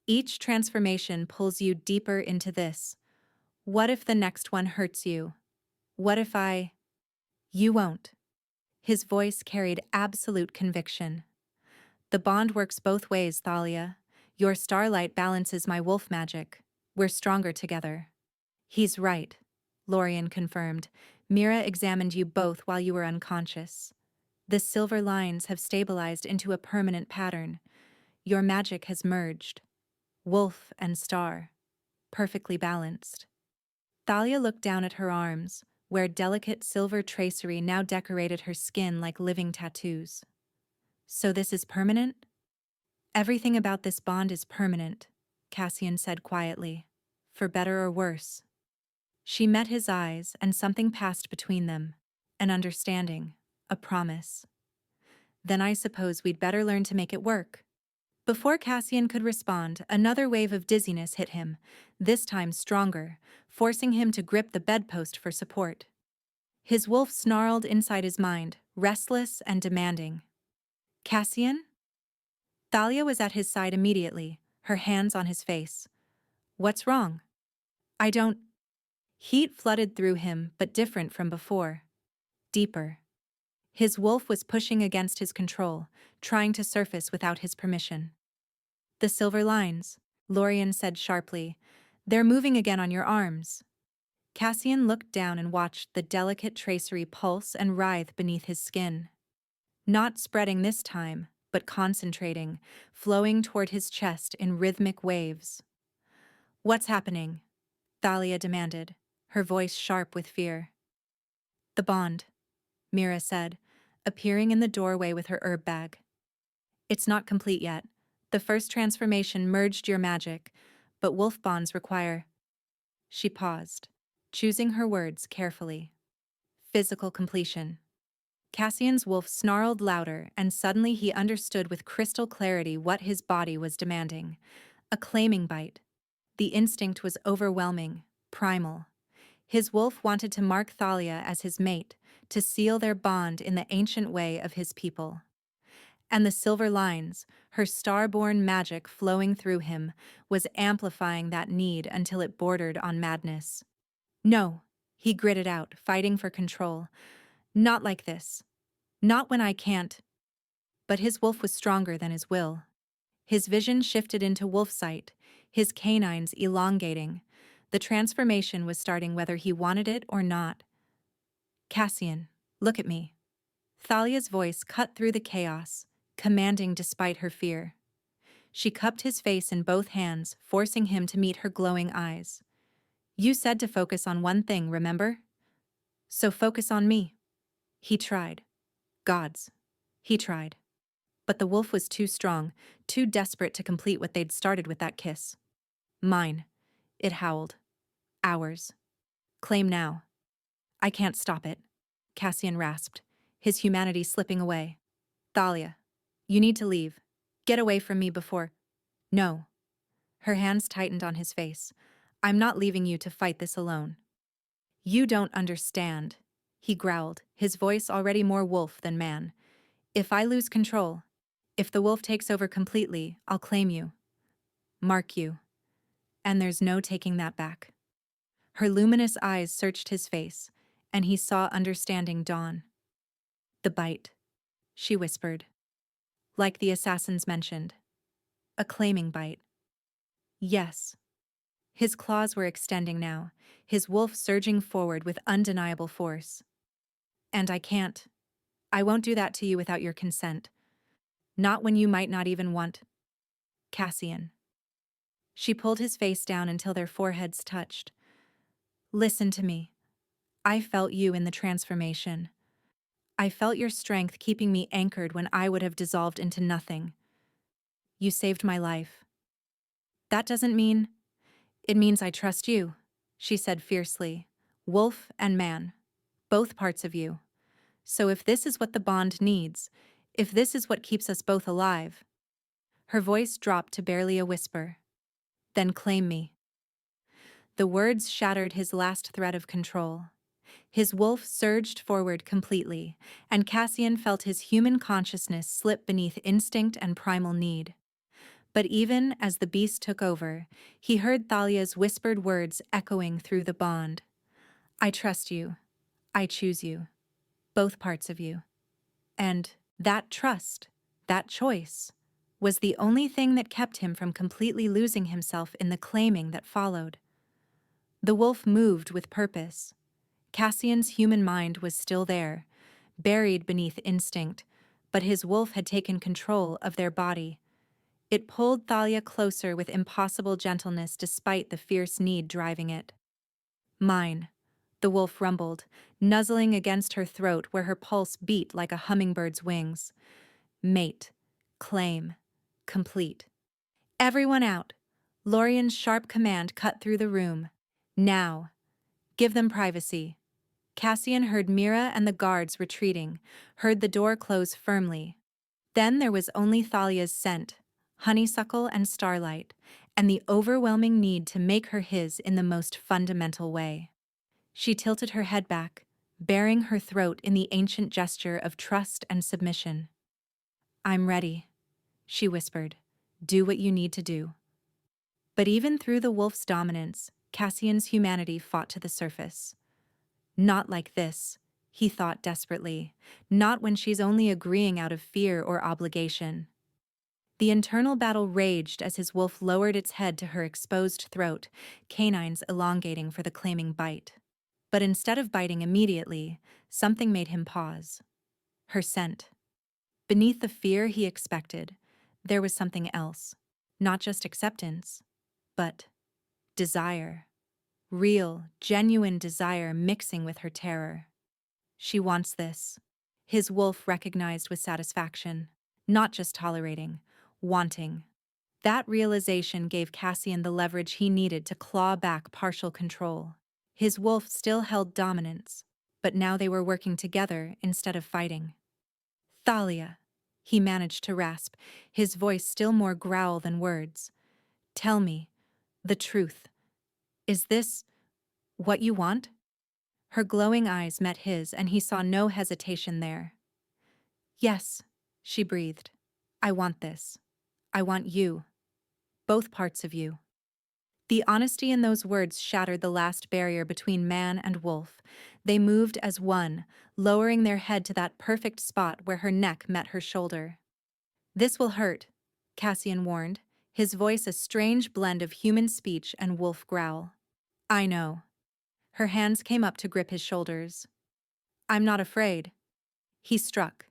Each transformation pulls you deeper into this. What if the next one hurts you? What if I... You won't. His voice carried absolute conviction. The bond works both ways, Thalia. Your starlight balances my wolf magic. We're stronger together. He's right, Lorien confirmed. Mira examined you both while you were unconscious. The silver lines have stabilized into a permanent pattern. Your magic has merged. Wolf and star. Perfectly balanced. Thalia looked down at her arms, where delicate silver tracery now decorated her skin like living tattoos. So this is permanent? Everything about this bond is permanent, Cassian said quietly. For better or worse. She met his eyes, and something passed between them. An understanding. A promise. Then I suppose we'd better learn to make it work. Before Cassian could respond, another wave of dizziness hit him, this time stronger, forcing him to grip the bedpost for support. His wolf snarled inside his mind, restless and demanding. Cassian? Thalia was at his side immediately, her hands on his face. What's wrong? I don't... Heat flooded through him, but different from before. Deeper. His wolf was pushing against his control, trying to surface without his permission. The silver lines, Lorien said sharply. They're moving again on your arms. Cassian looked down and watched the delicate tracery pulse and writhe beneath his skin. Not spreading this time, but concentrating, flowing toward his chest in rhythmic waves. What's happening? Thalia demanded, her voice sharp with fear. The bond, Mira said, appearing in the doorway with her herb bag. It's not complete yet. The first transformation merged your magic, but wolf bonds require... She paused, choosing her words carefully. Physical completion. Cassian's wolf snarled louder, and suddenly he understood with crystal clarity what his body was demanding. A claiming bite. The instinct was overwhelming, primal. His wolf wanted to mark Thalia as his mate, to seal their bond in the ancient way of his people. And the silver lines, her star-born magic flowing through him, was amplifying that need until it bordered on madness. No, he gritted out, fighting for control. Not like this. Not when I can't. But his wolf was stronger than his will. His vision shifted into wolf sight, his canines elongating. The transformation was starting whether he wanted it or not. Cassian, look at me. Thalia's voice cut through the chaos, commanding despite her fear. She cupped his face in both hands, forcing him to meet her glowing eyes. You said to focus on one thing, remember? So focus on me. He tried. Gods. He tried. But the wolf was too strong, too desperate to complete what they'd started with that kiss. Mine. It howled. Ours. Claim now. I can't stop it. Cassian rasped, his humanity slipping away. Thalia, you need to leave. Get away from me before... No. Her hands tightened on his face. I'm not leaving you to fight this alone. You don't understand, he growled, his voice already more wolf than man. If I lose control, if the wolf takes over completely, I'll claim you. Mark you. And there's no taking that back. Her luminous eyes searched his face, and he saw understanding dawn. The bite, she whispered. Like the assassins mentioned. A claiming bite. Yes. His claws were extending now, his wolf surging forward with undeniable force. And I can't. I won't do that to you without your consent. Not when you might not even want... Cassian. She pulled his face down until their foreheads touched. Listen to me. I felt you in the transformation. I felt your strength keeping me anchored when I would have dissolved into nothing. You saved my life. That doesn't mean... It means I trust you, she said fiercely. Wolf and man. Both parts of you. So if this is what the bond needs, if this is what keeps us both alive... Her voice dropped to barely a whisper. Then claim me. The words shattered his last thread of control. His wolf surged forward completely, and Cassian felt his human consciousness slip beneath instinct and primal need. But even as the beast took over, he heard Thalia's whispered words echoing through the bond. I trust you. I choose you. Both parts of you. And that trust, that choice, was the only thing that kept him from completely losing himself in the claiming that followed. The wolf moved with purpose. Cassian's human mind was still there, buried beneath instinct, but his wolf had taken control of their body. It pulled Thalia closer with impossible gentleness despite the fierce need driving it. Mine, the wolf rumbled, nuzzling against her throat where her pulse beat like a hummingbird's wings. Mate. Claim. Complete. Everyone out. Lorian's sharp command cut through the room. Now. Give them privacy. Cassian heard Mira and the guards retreating, heard the door close firmly. Then there was only Thalia's scent, honeysuckle and starlight, and the overwhelming need to make her his in the most fundamental way. She tilted her head back, baring her throat in the ancient gesture of trust and submission. I'm ready, she whispered. Do what you need to do. But even through the wolf's dominance, Cassian's humanity fought to the surface. Not like this, he thought desperately, not when she's only agreeing out of fear or obligation. The internal battle raged as his wolf lowered its head to her exposed throat, canines elongating for the claiming bite. But instead of biting immediately, something made him pause. Her scent. Beneath the fear he expected, there was something else. Not just acceptance, but desire. Real, genuine desire mixing with her terror. She wants this. His wolf recognized with satisfaction. Not just tolerating, wanting. That realization gave Cassian the leverage he needed to claw back partial control. His wolf still held dominance, but now they were working together instead of fighting. Thalia, he managed to rasp, his voice still more growl than words. Tell me, the truth. Is this what you want? Her glowing eyes met his, and he saw no hesitation there. Yes, she breathed. I want this. I want you. Both parts of you. The honesty in those words shattered the last barrier between man and wolf. They moved as one, lowering their head to that perfect spot where her neck met her shoulder. This will hurt, Cassian warned, his voice a strange blend of human speech and wolf growl. I know. Her hands came up to grip his shoulders. I'm not afraid. He struck.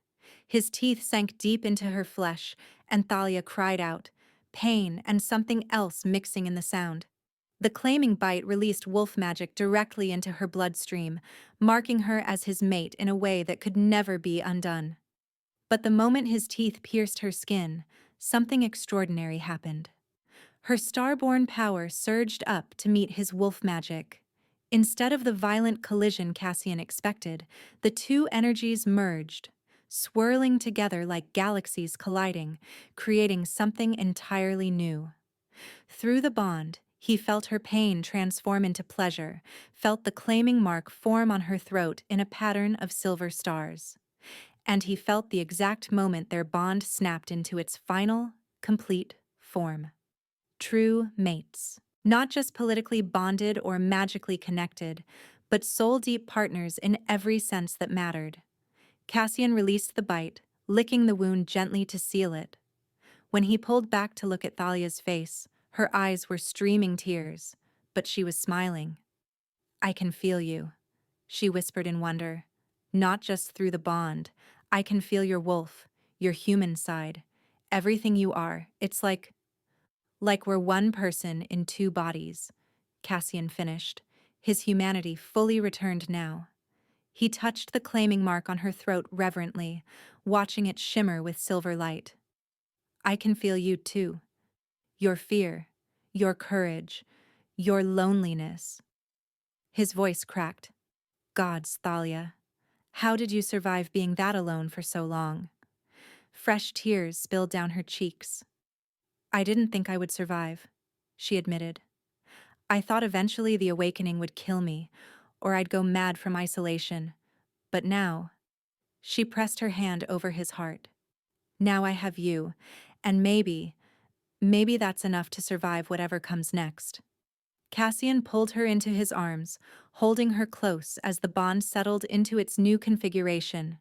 His teeth sank deep into her flesh, and Thalia cried out, pain and something else mixing in the sound. The claiming bite released wolf magic directly into her bloodstream, marking her as his mate in a way that could never be undone. But the moment his teeth pierced her skin, something extraordinary happened. Her starborn power surged up to meet his wolf magic. Instead of the violent collision Cassian expected, the two energies merged, swirling together like galaxies colliding, creating something entirely new. Through the bond, he felt her pain transform into pleasure, felt the claiming mark form on her throat in a pattern of silver stars. And he felt the exact moment their bond snapped into its final, complete form. True mates. Not just politically bonded or magically connected, but soul-deep partners in every sense that mattered. Cassian released the bite, licking the wound gently to seal it. When he pulled back to look at Thalia's face, her eyes were streaming tears, but she was smiling. I can feel you, she whispered in wonder. Not just through the bond. I can feel your wolf, your human side. Everything you are. It's like we're one person in two bodies, Cassian finished, his humanity fully returned now. He touched the claiming mark on her throat reverently, watching it shimmer with silver light. I can feel you too. Your fear, your courage, your loneliness. His voice cracked. Gods, Thalia. How did you survive being that alone for so long? Fresh tears spilled down her cheeks. I didn't think I would survive, she admitted. I thought eventually the awakening would kill me, or I'd go mad from isolation. But now, she pressed her hand over his heart. Now I have you, and maybe that's enough to survive whatever comes next. Cassian pulled her into his arms, holding her close as the bond settled into its new configuration.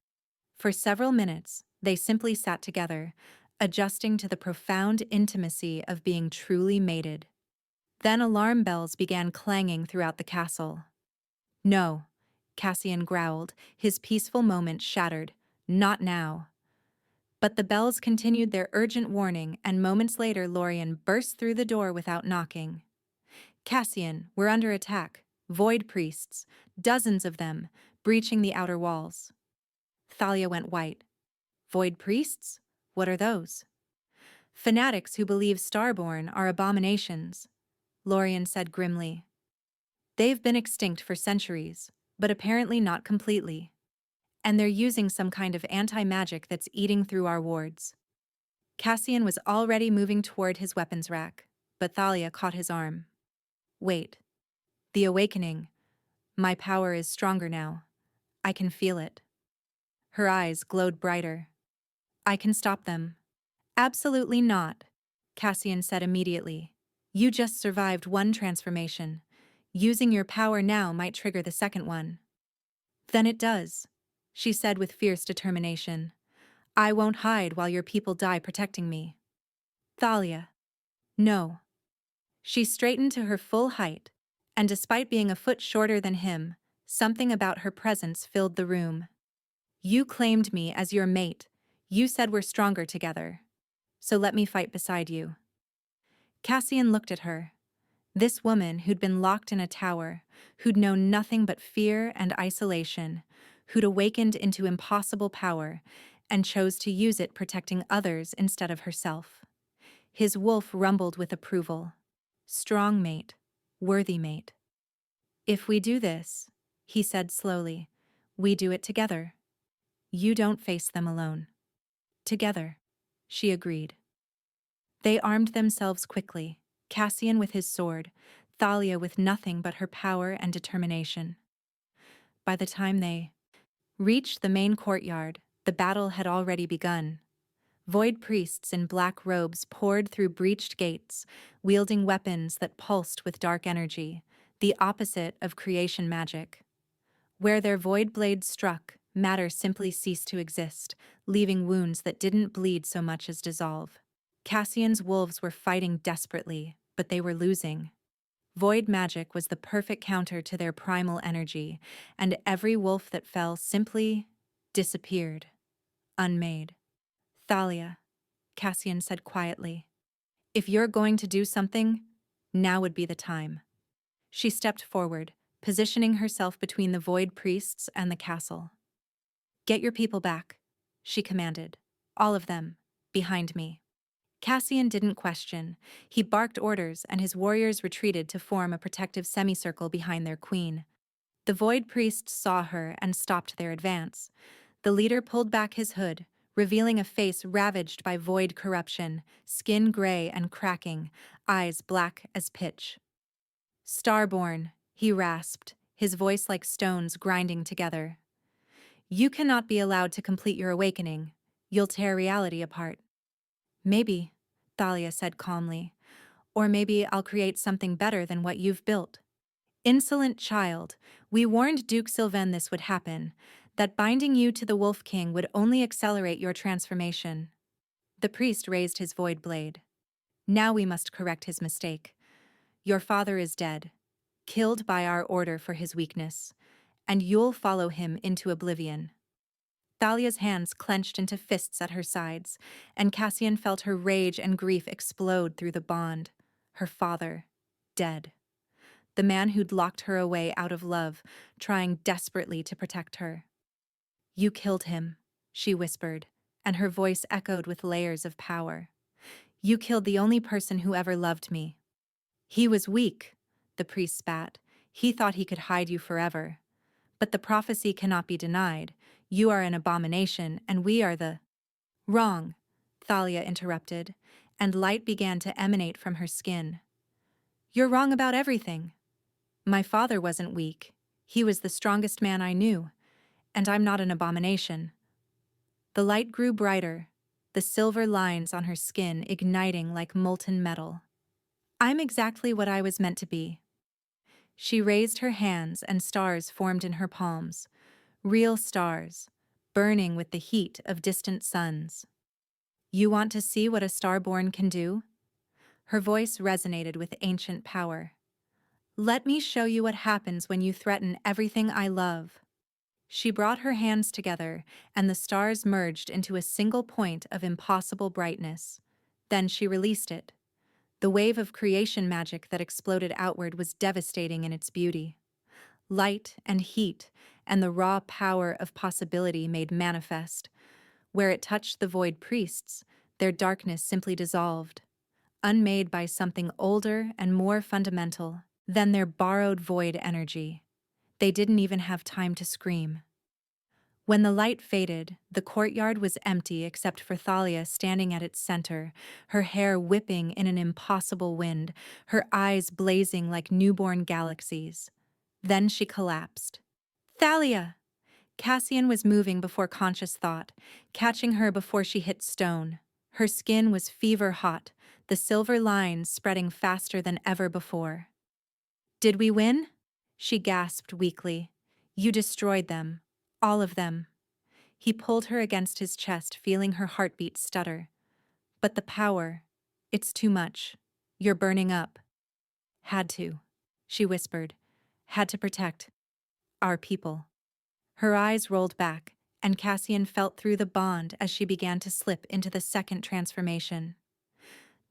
For several minutes, they simply sat together, adjusting to the profound intimacy of being truly mated. Then alarm bells began clanging throughout the castle. No, Cassian growled, his peaceful moment shattered. Not now. But the bells continued their urgent warning, and moments later Lorien burst through the door without knocking. Cassian, we're under attack. Void priests, dozens of them, breaching the outer walls. Thalia went white. Void priests? What are those? Fanatics who believe Starborn are abominations, Lorien said grimly. They've been extinct for centuries, but apparently not completely. And they're using some kind of anti-magic that's eating through our wards. Cassian was already moving toward his weapons rack, but Thalia caught his arm. Wait. The awakening. My power is stronger now. I can feel it. Her eyes glowed brighter. I can stop them. Absolutely not, Cassian said immediately. You just survived one transformation. Using your power now might trigger the second one. Then it does, she said with fierce determination. I won't hide while your people die protecting me. Thalia. No. She straightened to her full height, and despite being a foot shorter than him, something about her presence filled the room. You claimed me as your mate. You said we're stronger together. So let me fight beside you. Cassian looked at her. This woman who'd been locked in a tower, who'd known nothing but fear and isolation, who'd awakened into impossible power, and chose to use it protecting others instead of herself. His wolf rumbled with approval. Strong mate, worthy mate. If we do this, he said slowly, we do it together. You don't face them alone. Together, she agreed. They armed themselves quickly, Cassian with his sword, Thalia with nothing but her power and determination. By the time they reached the main courtyard, the battle had already begun. Void priests in black robes poured through breached gates, wielding weapons that pulsed with dark energy, the opposite of creation magic. Where their void blades struck, matter simply ceased to exist, leaving wounds that didn't bleed so much as dissolve. Cassian's wolves were fighting desperately, but they were losing. Void magic was the perfect counter to their primal energy, and every wolf that fell simply disappeared, unmade. Thalia, Cassian said quietly, if you're going to do something, now would be the time. She stepped forward, positioning herself between the void priests and the castle. Get your people back, she commanded. All of them, behind me. Cassian didn't question. He barked orders, and his warriors retreated to form a protective semicircle behind their queen. The void priests saw her and stopped their advance. The leader pulled back his hood, revealing a face ravaged by void corruption, skin gray and cracking, eyes black as pitch. Starborn, he rasped, his voice like stones grinding together. You cannot be allowed to complete your awakening. You'll tear reality apart. Maybe, Thalia said calmly, or maybe I'll create something better than what you've built. Insolent child, we warned Duke Sylvain this would happen, that binding you to the Wolf King would only accelerate your transformation. The priest raised his void blade. Now we must correct his mistake. Your father is dead, killed by our order for his weakness, and you'll follow him into oblivion. Thalia's hands clenched into fists at her sides, and Cassian felt her rage and grief explode through the bond. Her father, dead. The man who'd locked her away out of love, trying desperately to protect her. You killed him, she whispered, and her voice echoed with layers of power. You killed the only person who ever loved me. He was weak, the priest spat. He thought he could hide you forever. But the prophecy cannot be denied. You are an abomination, and we are the— Wrong, Thalia interrupted, and light began to emanate from her skin. You're wrong about everything. My father wasn't weak. He was the strongest man I knew, and I'm not an abomination. The light grew brighter, the silver lines on her skin igniting like molten metal. I'm exactly what I was meant to be. She raised her hands and stars formed in her palms, real stars, burning with the heat of distant suns. You want to see what a starborn can do? Her voice resonated with ancient power. Let me show you what happens when you threaten everything I love. She brought her hands together, and the stars merged into a single point of impossible brightness. Then she released it. The wave of creation magic that exploded outward was devastating in its beauty. Light and heat, and the raw power of possibility made manifest. Where it touched the void priests, their darkness simply dissolved, unmade by something older and more fundamental than their borrowed void energy. They didn't even have time to scream. When the light faded, the courtyard was empty except for Thalia standing at its center, her hair whipping in an impossible wind, her eyes blazing like newborn galaxies. Then she collapsed. Thalia! Cassian was moving before conscious thought, catching her before she hit stone. Her skin was fever hot, the silver lines spreading faster than ever before. Did we win? She gasped weakly. You destroyed them. All of them. He pulled her against his chest, feeling her heartbeat stutter. But the power, it's too much. You're burning up. Had to, she whispered. Had to protect our people. Her eyes rolled back, and Cassian felt through the bond as she began to slip into the second transformation.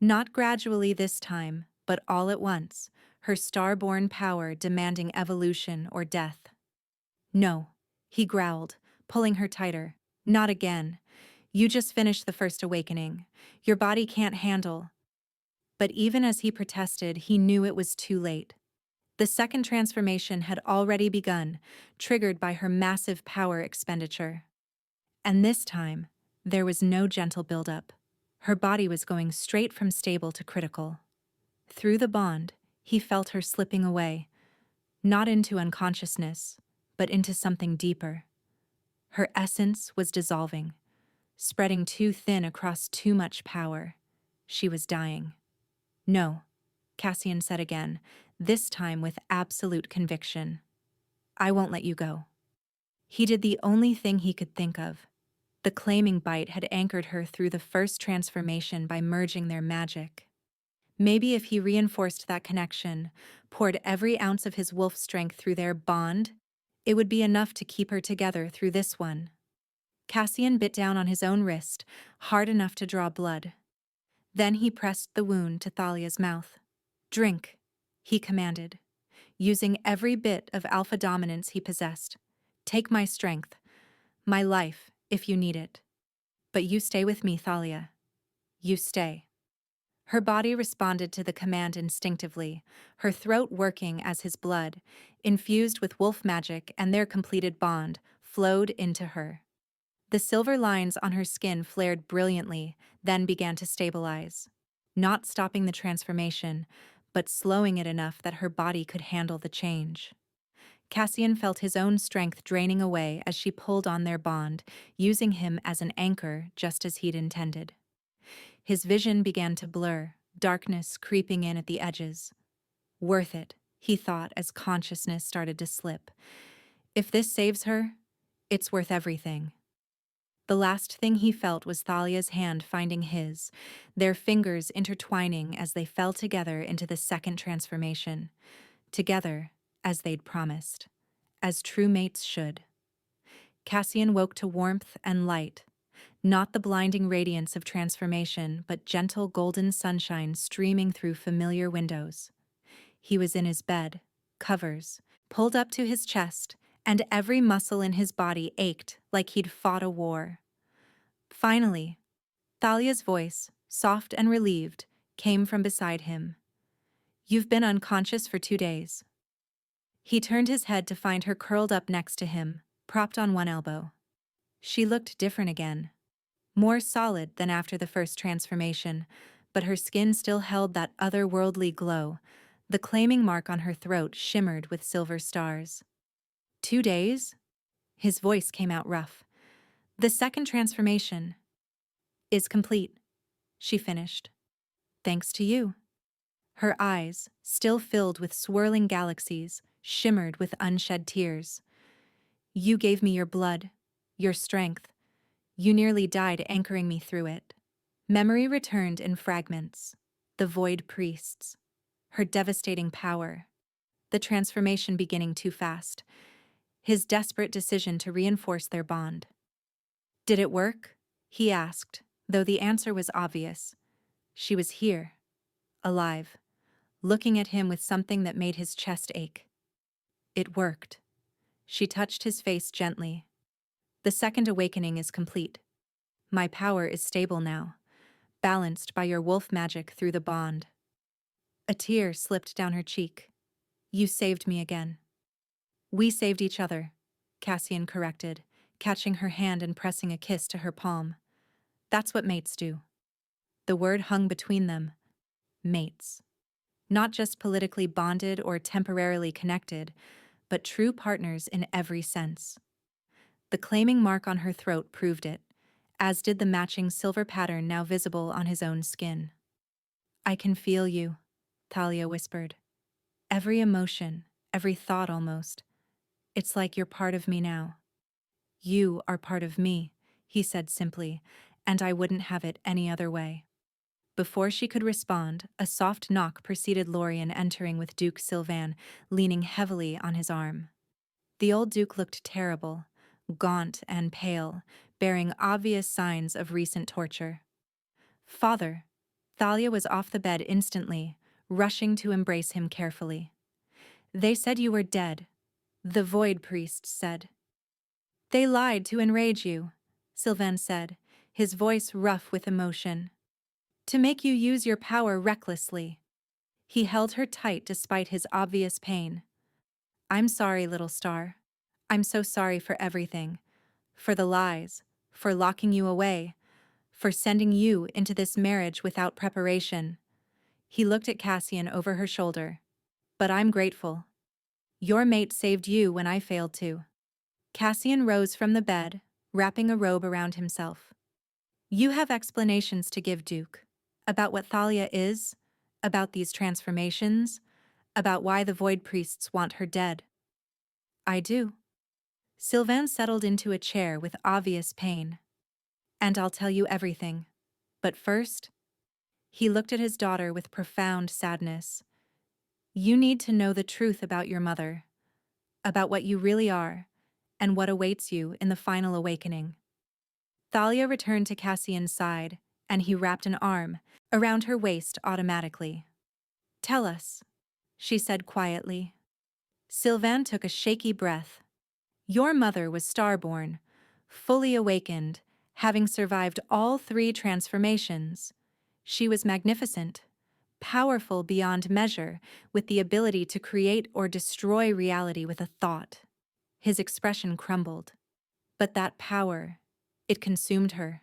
Not gradually this time, but all at once, her star-born power demanding evolution or death. No, he growled, pulling her tighter. Not again. You just finished the first awakening. Your body can't handle. But even as he protested, he knew it was too late. The second transformation had already begun, triggered by her massive power expenditure. And this time, there was no gentle buildup. Her body was going straight from stable to critical. Through the bond, he felt her slipping away, not into unconsciousness, but into something deeper. Her essence was dissolving, spreading too thin across too much power. She was dying. No, Cassian said again, this time with absolute conviction. I won't let you go. He did the only thing he could think of. The claiming bite had anchored her through the first transformation by merging their magic. Maybe if he reinforced that connection, poured every ounce of his wolf strength through their bond, it would be enough to keep her together through this one. Cassian bit down on his own wrist, hard enough to draw blood. Then he pressed the wound to Thalia's mouth. Drink, he commanded, using every bit of alpha dominance he possessed. Take my strength, my life, if you need it. But you stay with me, Thalia. You stay. Her body responded to the command instinctively, her throat working as his blood, infused with wolf magic and their completed bond, flowed into her. The silver lines on her skin flared brilliantly, then began to stabilize, not stopping the transformation, but slowing it enough that her body could handle the change. Cassian felt his own strength draining away as she pulled on their bond, using him as an anchor just as he'd intended. His vision began to blur, darkness creeping in at the edges. Worth it, he thought as consciousness started to slip. If this saves her, it's worth everything. The last thing he felt was Thalia's hand finding his, their fingers intertwining as they fell together into the second transformation. Together, as they'd promised, as true mates should. Cassian woke to warmth and light, not the blinding radiance of transformation, but gentle golden sunshine streaming through familiar windows. He was in his bed, covers, pulled up to his chest, and every muscle in his body ached like he'd fought a war. Finally, Thalia's voice, soft and relieved, came from beside him. You've been unconscious for 2 days. He turned his head to find her curled up next to him, propped on one elbow. She looked different again. More solid than after the first transformation, but her skin still held that otherworldly glow. The claiming mark on her throat shimmered with silver stars. 2 days? His voice came out rough. The second transformation is complete, she finished. Thanks to you. Her eyes, still filled with swirling galaxies, shimmered with unshed tears. You gave me your blood, your strength. You nearly died anchoring me through it. Memory returned in fragments. The void priests. Her devastating power. The transformation beginning too fast. His desperate decision to reinforce their bond. Did it work? He asked, though the answer was obvious. She was here, alive, looking at him with something that made his chest ache. It worked. She touched his face gently. The second awakening is complete. My power is stable now, balanced by your wolf magic through the bond. A tear slipped down her cheek. You saved me again. We saved each other, Cassian corrected, catching her hand and pressing a kiss to her palm. That's what mates do. The word hung between them. Mates. Not just politically bonded or temporarily connected, but true partners in every sense. The claiming mark on her throat proved it, as did the matching silver pattern now visible on his own skin. I can feel you, Thalia whispered. Every emotion, every thought almost. It's like you're part of me now. You are part of me, he said simply, and I wouldn't have it any other way. Before she could respond, a soft knock preceded Lorien entering with Duke Sylvan, leaning heavily on his arm. The old Duke looked terrible, gaunt and pale, bearing obvious signs of recent torture. Father. Thalia was off the bed instantly, rushing to embrace him carefully. They said you were dead, the Void Priest said. They lied to enrage you, Sylvan said, his voice rough with emotion. To make you use your power recklessly. He held her tight despite his obvious pain. I'm sorry, little star. I'm so sorry for everything. For the lies, for locking you away, for sending you into this marriage without preparation. He looked at Cassian over her shoulder. But I'm grateful. Your mate saved you when I failed to. Cassian rose from the bed, wrapping a robe around himself. You have explanations to give, Duke. About what Thalia is, about these transformations, about why the Void Priests want her dead. I do. Sylvan settled into a chair with obvious pain. And I'll tell you everything. But first, he looked at his daughter with profound sadness. You need to know the truth about your mother, about what you really are, and what awaits you in the final awakening. Thalia returned to Cassian's side, and he wrapped an arm around her waist automatically. Tell us, she said quietly. Sylvan took a shaky breath. Your mother was starborn, fully awakened, having survived all 3 transformations. She was magnificent, powerful beyond measure, with the ability to create or destroy reality with a thought. His expression crumbled. But that power, it consumed her.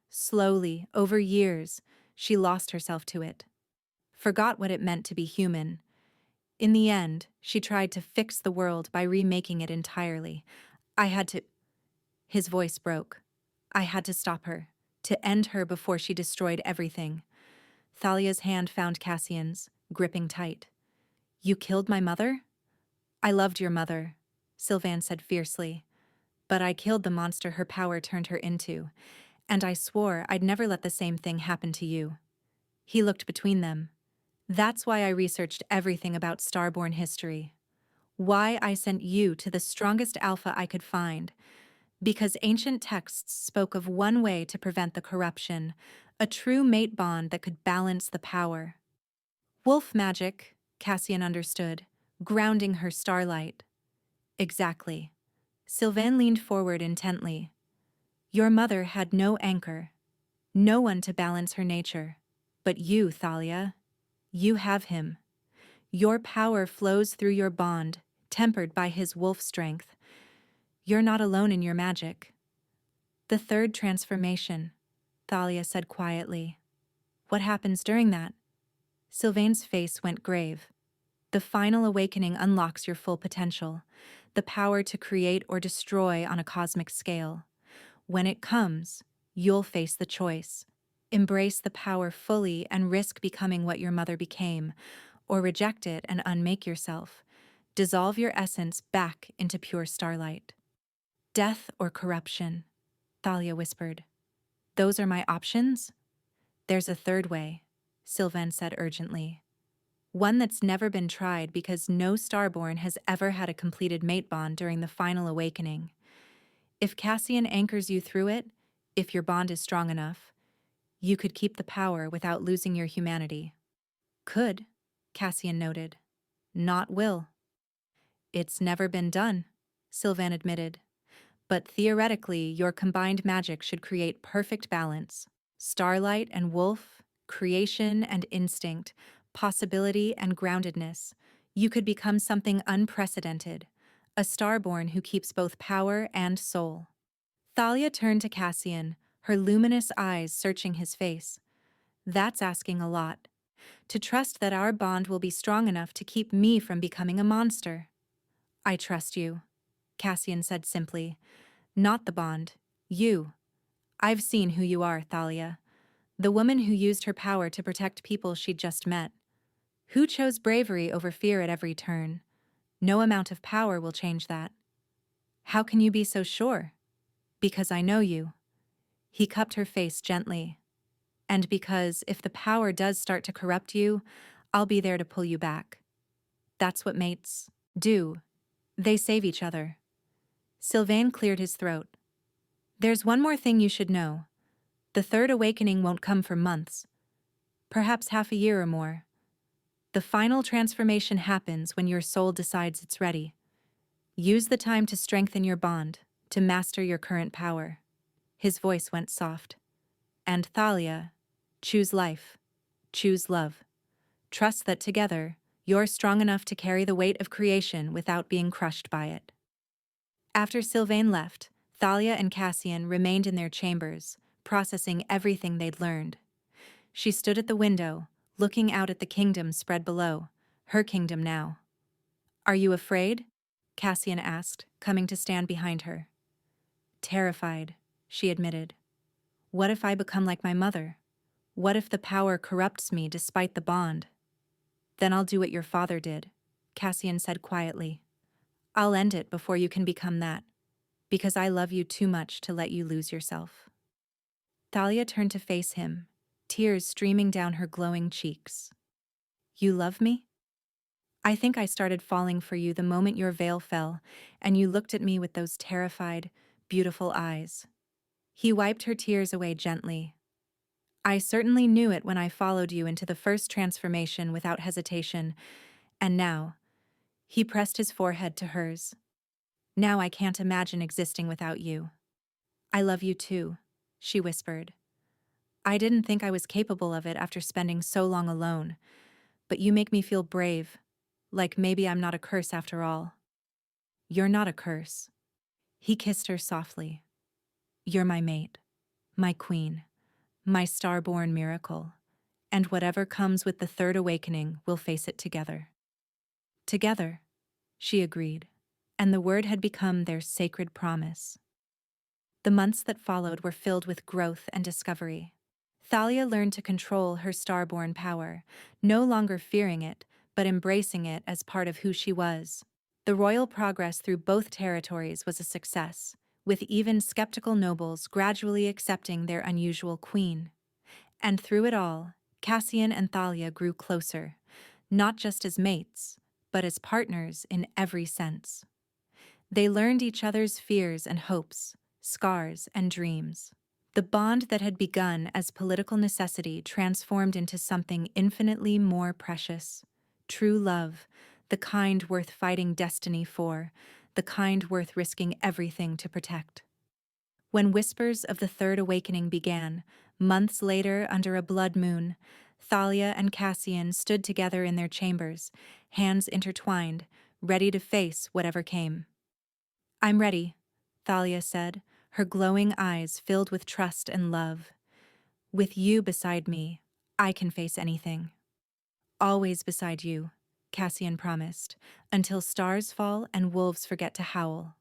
Slowly, over years, she lost herself to it. Forgot what it meant to be human. In the end, she tried to fix the world by remaking it entirely. I had to... His voice broke. I had to stop her, to end her before she destroyed everything. Thalia's hand found Cassian's, gripping tight. You killed my mother? I loved your mother, Sylvan said fiercely. But I killed the monster her power turned her into, and I swore I'd never let the same thing happen to you. He looked between them. That's why I researched everything about Starborn history. Why I sent you to the strongest alpha I could find. Because ancient texts spoke of one way to prevent the corruption, a true mate bond that could balance the power. Wolf magic, Cassian understood, grounding her starlight. Exactly. Sylvan leaned forward intently. Your mother had no anchor, no one to balance her nature. But you, Thalia, you have him. Your power flows through your bond, tempered by his wolf strength. You're not alone in your magic. The third transformation, Thalia said quietly. What happens during that? Sylvain's face went grave. The final awakening unlocks your full potential. the power to create or destroy on a cosmic scale. When it comes, you'll face the choice. Embrace the power fully and risk becoming what your mother became, or reject it and unmake yourself. Dissolve your essence back into pure starlight. Death or corruption, Thalia whispered. Those are my options? There's a third way, Sylvain said urgently. One that's never been tried because no starborn has ever had a completed mate bond during the final awakening. If Cassian anchors you through it, if your bond is strong enough, you could keep the power without losing your humanity. Could, Cassian noted. Not will. It's never been done, Sylvain admitted. But theoretically, your combined magic should create perfect balance. Starlight and wolf, creation and instinct, possibility and groundedness. You could become something unprecedented, a starborn who keeps both power and soul. Thalia turned to Cassian, her luminous eyes searching his face. That's asking a lot. To trust that our bond will be strong enough to keep me from becoming a monster. I trust you, Cassian said simply. Not the bond. You. I've seen who you are, Thalia. The woman who used her power to protect people she'd just met. Who chose bravery over fear at every turn. No amount of power will change that. How can you be so sure? Because I know you. He cupped her face gently. And because if the power does start to corrupt you, I'll be there to pull you back. That's what mates do. They save each other. Sylvain cleared his throat. There's one more thing you should know. The third awakening won't come for months. Perhaps half a year or more. The final transformation happens when your soul decides it's ready. Use the time to strengthen your bond, to master your current power. His voice went soft. And Thalia, choose life. Choose love. Trust that together, you're strong enough to carry the weight of creation without being crushed by it. After Sylvain left, Thalia and Cassian remained in their chambers, processing everything they'd learned. She stood at the window, looking out at the kingdom spread below, her kingdom now. Are you afraid? Cassian asked, coming to stand behind her. Terrified, she admitted. What if I become like my mother? What if the power corrupts me despite the bond? Then I'll do what your father did, Cassian said quietly. I'll end it before you can become that, because I love you too much to let you lose yourself. Thalia turned to face him, tears streaming down her glowing cheeks. You love me? I think I started falling for you the moment your veil fell, and you looked at me with those terrified, beautiful eyes. He wiped her tears away gently. I certainly knew it when I followed you into the first transformation without hesitation, and now, he pressed his forehead to hers. Now I can't imagine existing without you. I love you too, she whispered. I didn't think I was capable of it after spending so long alone, but you make me feel brave, like maybe I'm not a curse after all. You're not a curse. He kissed her softly. You're my mate, my queen, my star-born miracle, and whatever comes with the third awakening, we'll face it together. Together, she agreed, and the word had become their sacred promise. The months that followed were filled with growth and discovery. Thalia learned to control her star-born power, no longer fearing it, but embracing it as part of who she was. The royal progress through both territories was a success, with even skeptical nobles gradually accepting their unusual queen. And through it all, Cassian and Thalia grew closer, not just as mates, but as partners in every sense. They learned each other's fears and hopes, scars and dreams. The bond that had begun as political necessity transformed into something infinitely more precious. True love, the kind worth fighting destiny for, the kind worth risking everything to protect. When whispers of the third awakening began, months later under a blood moon, Thalia and Cassian stood together in their chambers, hands intertwined, ready to face whatever came. I'm ready, Thalia said, her glowing eyes filled with trust and love. With you beside me, I can face anything. Always beside you, Cassian promised, until stars fall and wolves forget to howl.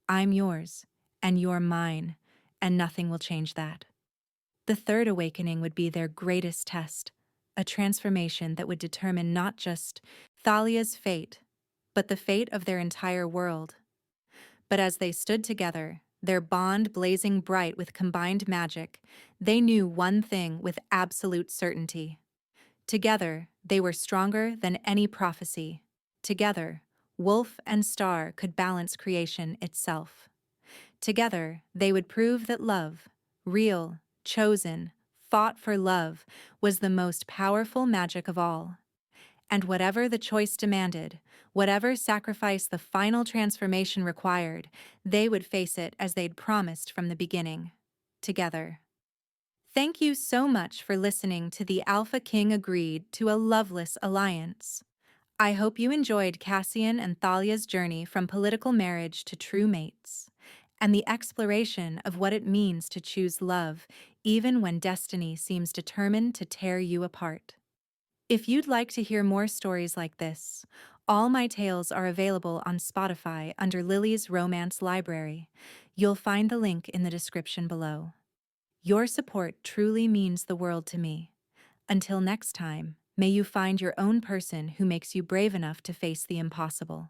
I'm yours, and you're mine, and nothing will change that. The third awakening would be their greatest test, a transformation that would determine not just Thalia's fate, but the fate of their entire world. But as they stood together, their bond blazing bright with combined magic, they knew one thing with absolute certainty. Together, they were stronger than any prophecy. Together, Wolf and Star could balance creation itself. Together, they would prove that love, real, chosen, fought for love, was the most powerful magic of all. And whatever the choice demanded, whatever sacrifice the final transformation required, they would face it as they'd promised from the beginning. Together. Thank you so much for listening to The Alpha King Agreed to a Loveless Alliance. I hope you enjoyed Cassian and Thalia's journey from political marriage to true mates, and the exploration of what it means to choose love, even when destiny seems determined to tear you apart. If you'd like to hear more stories like this, all my tales are available on Spotify under Lily's Romance Library. You'll find the link in the description below. Your support truly means the world to me. Until next time, may you find your own person who makes you brave enough to face the impossible.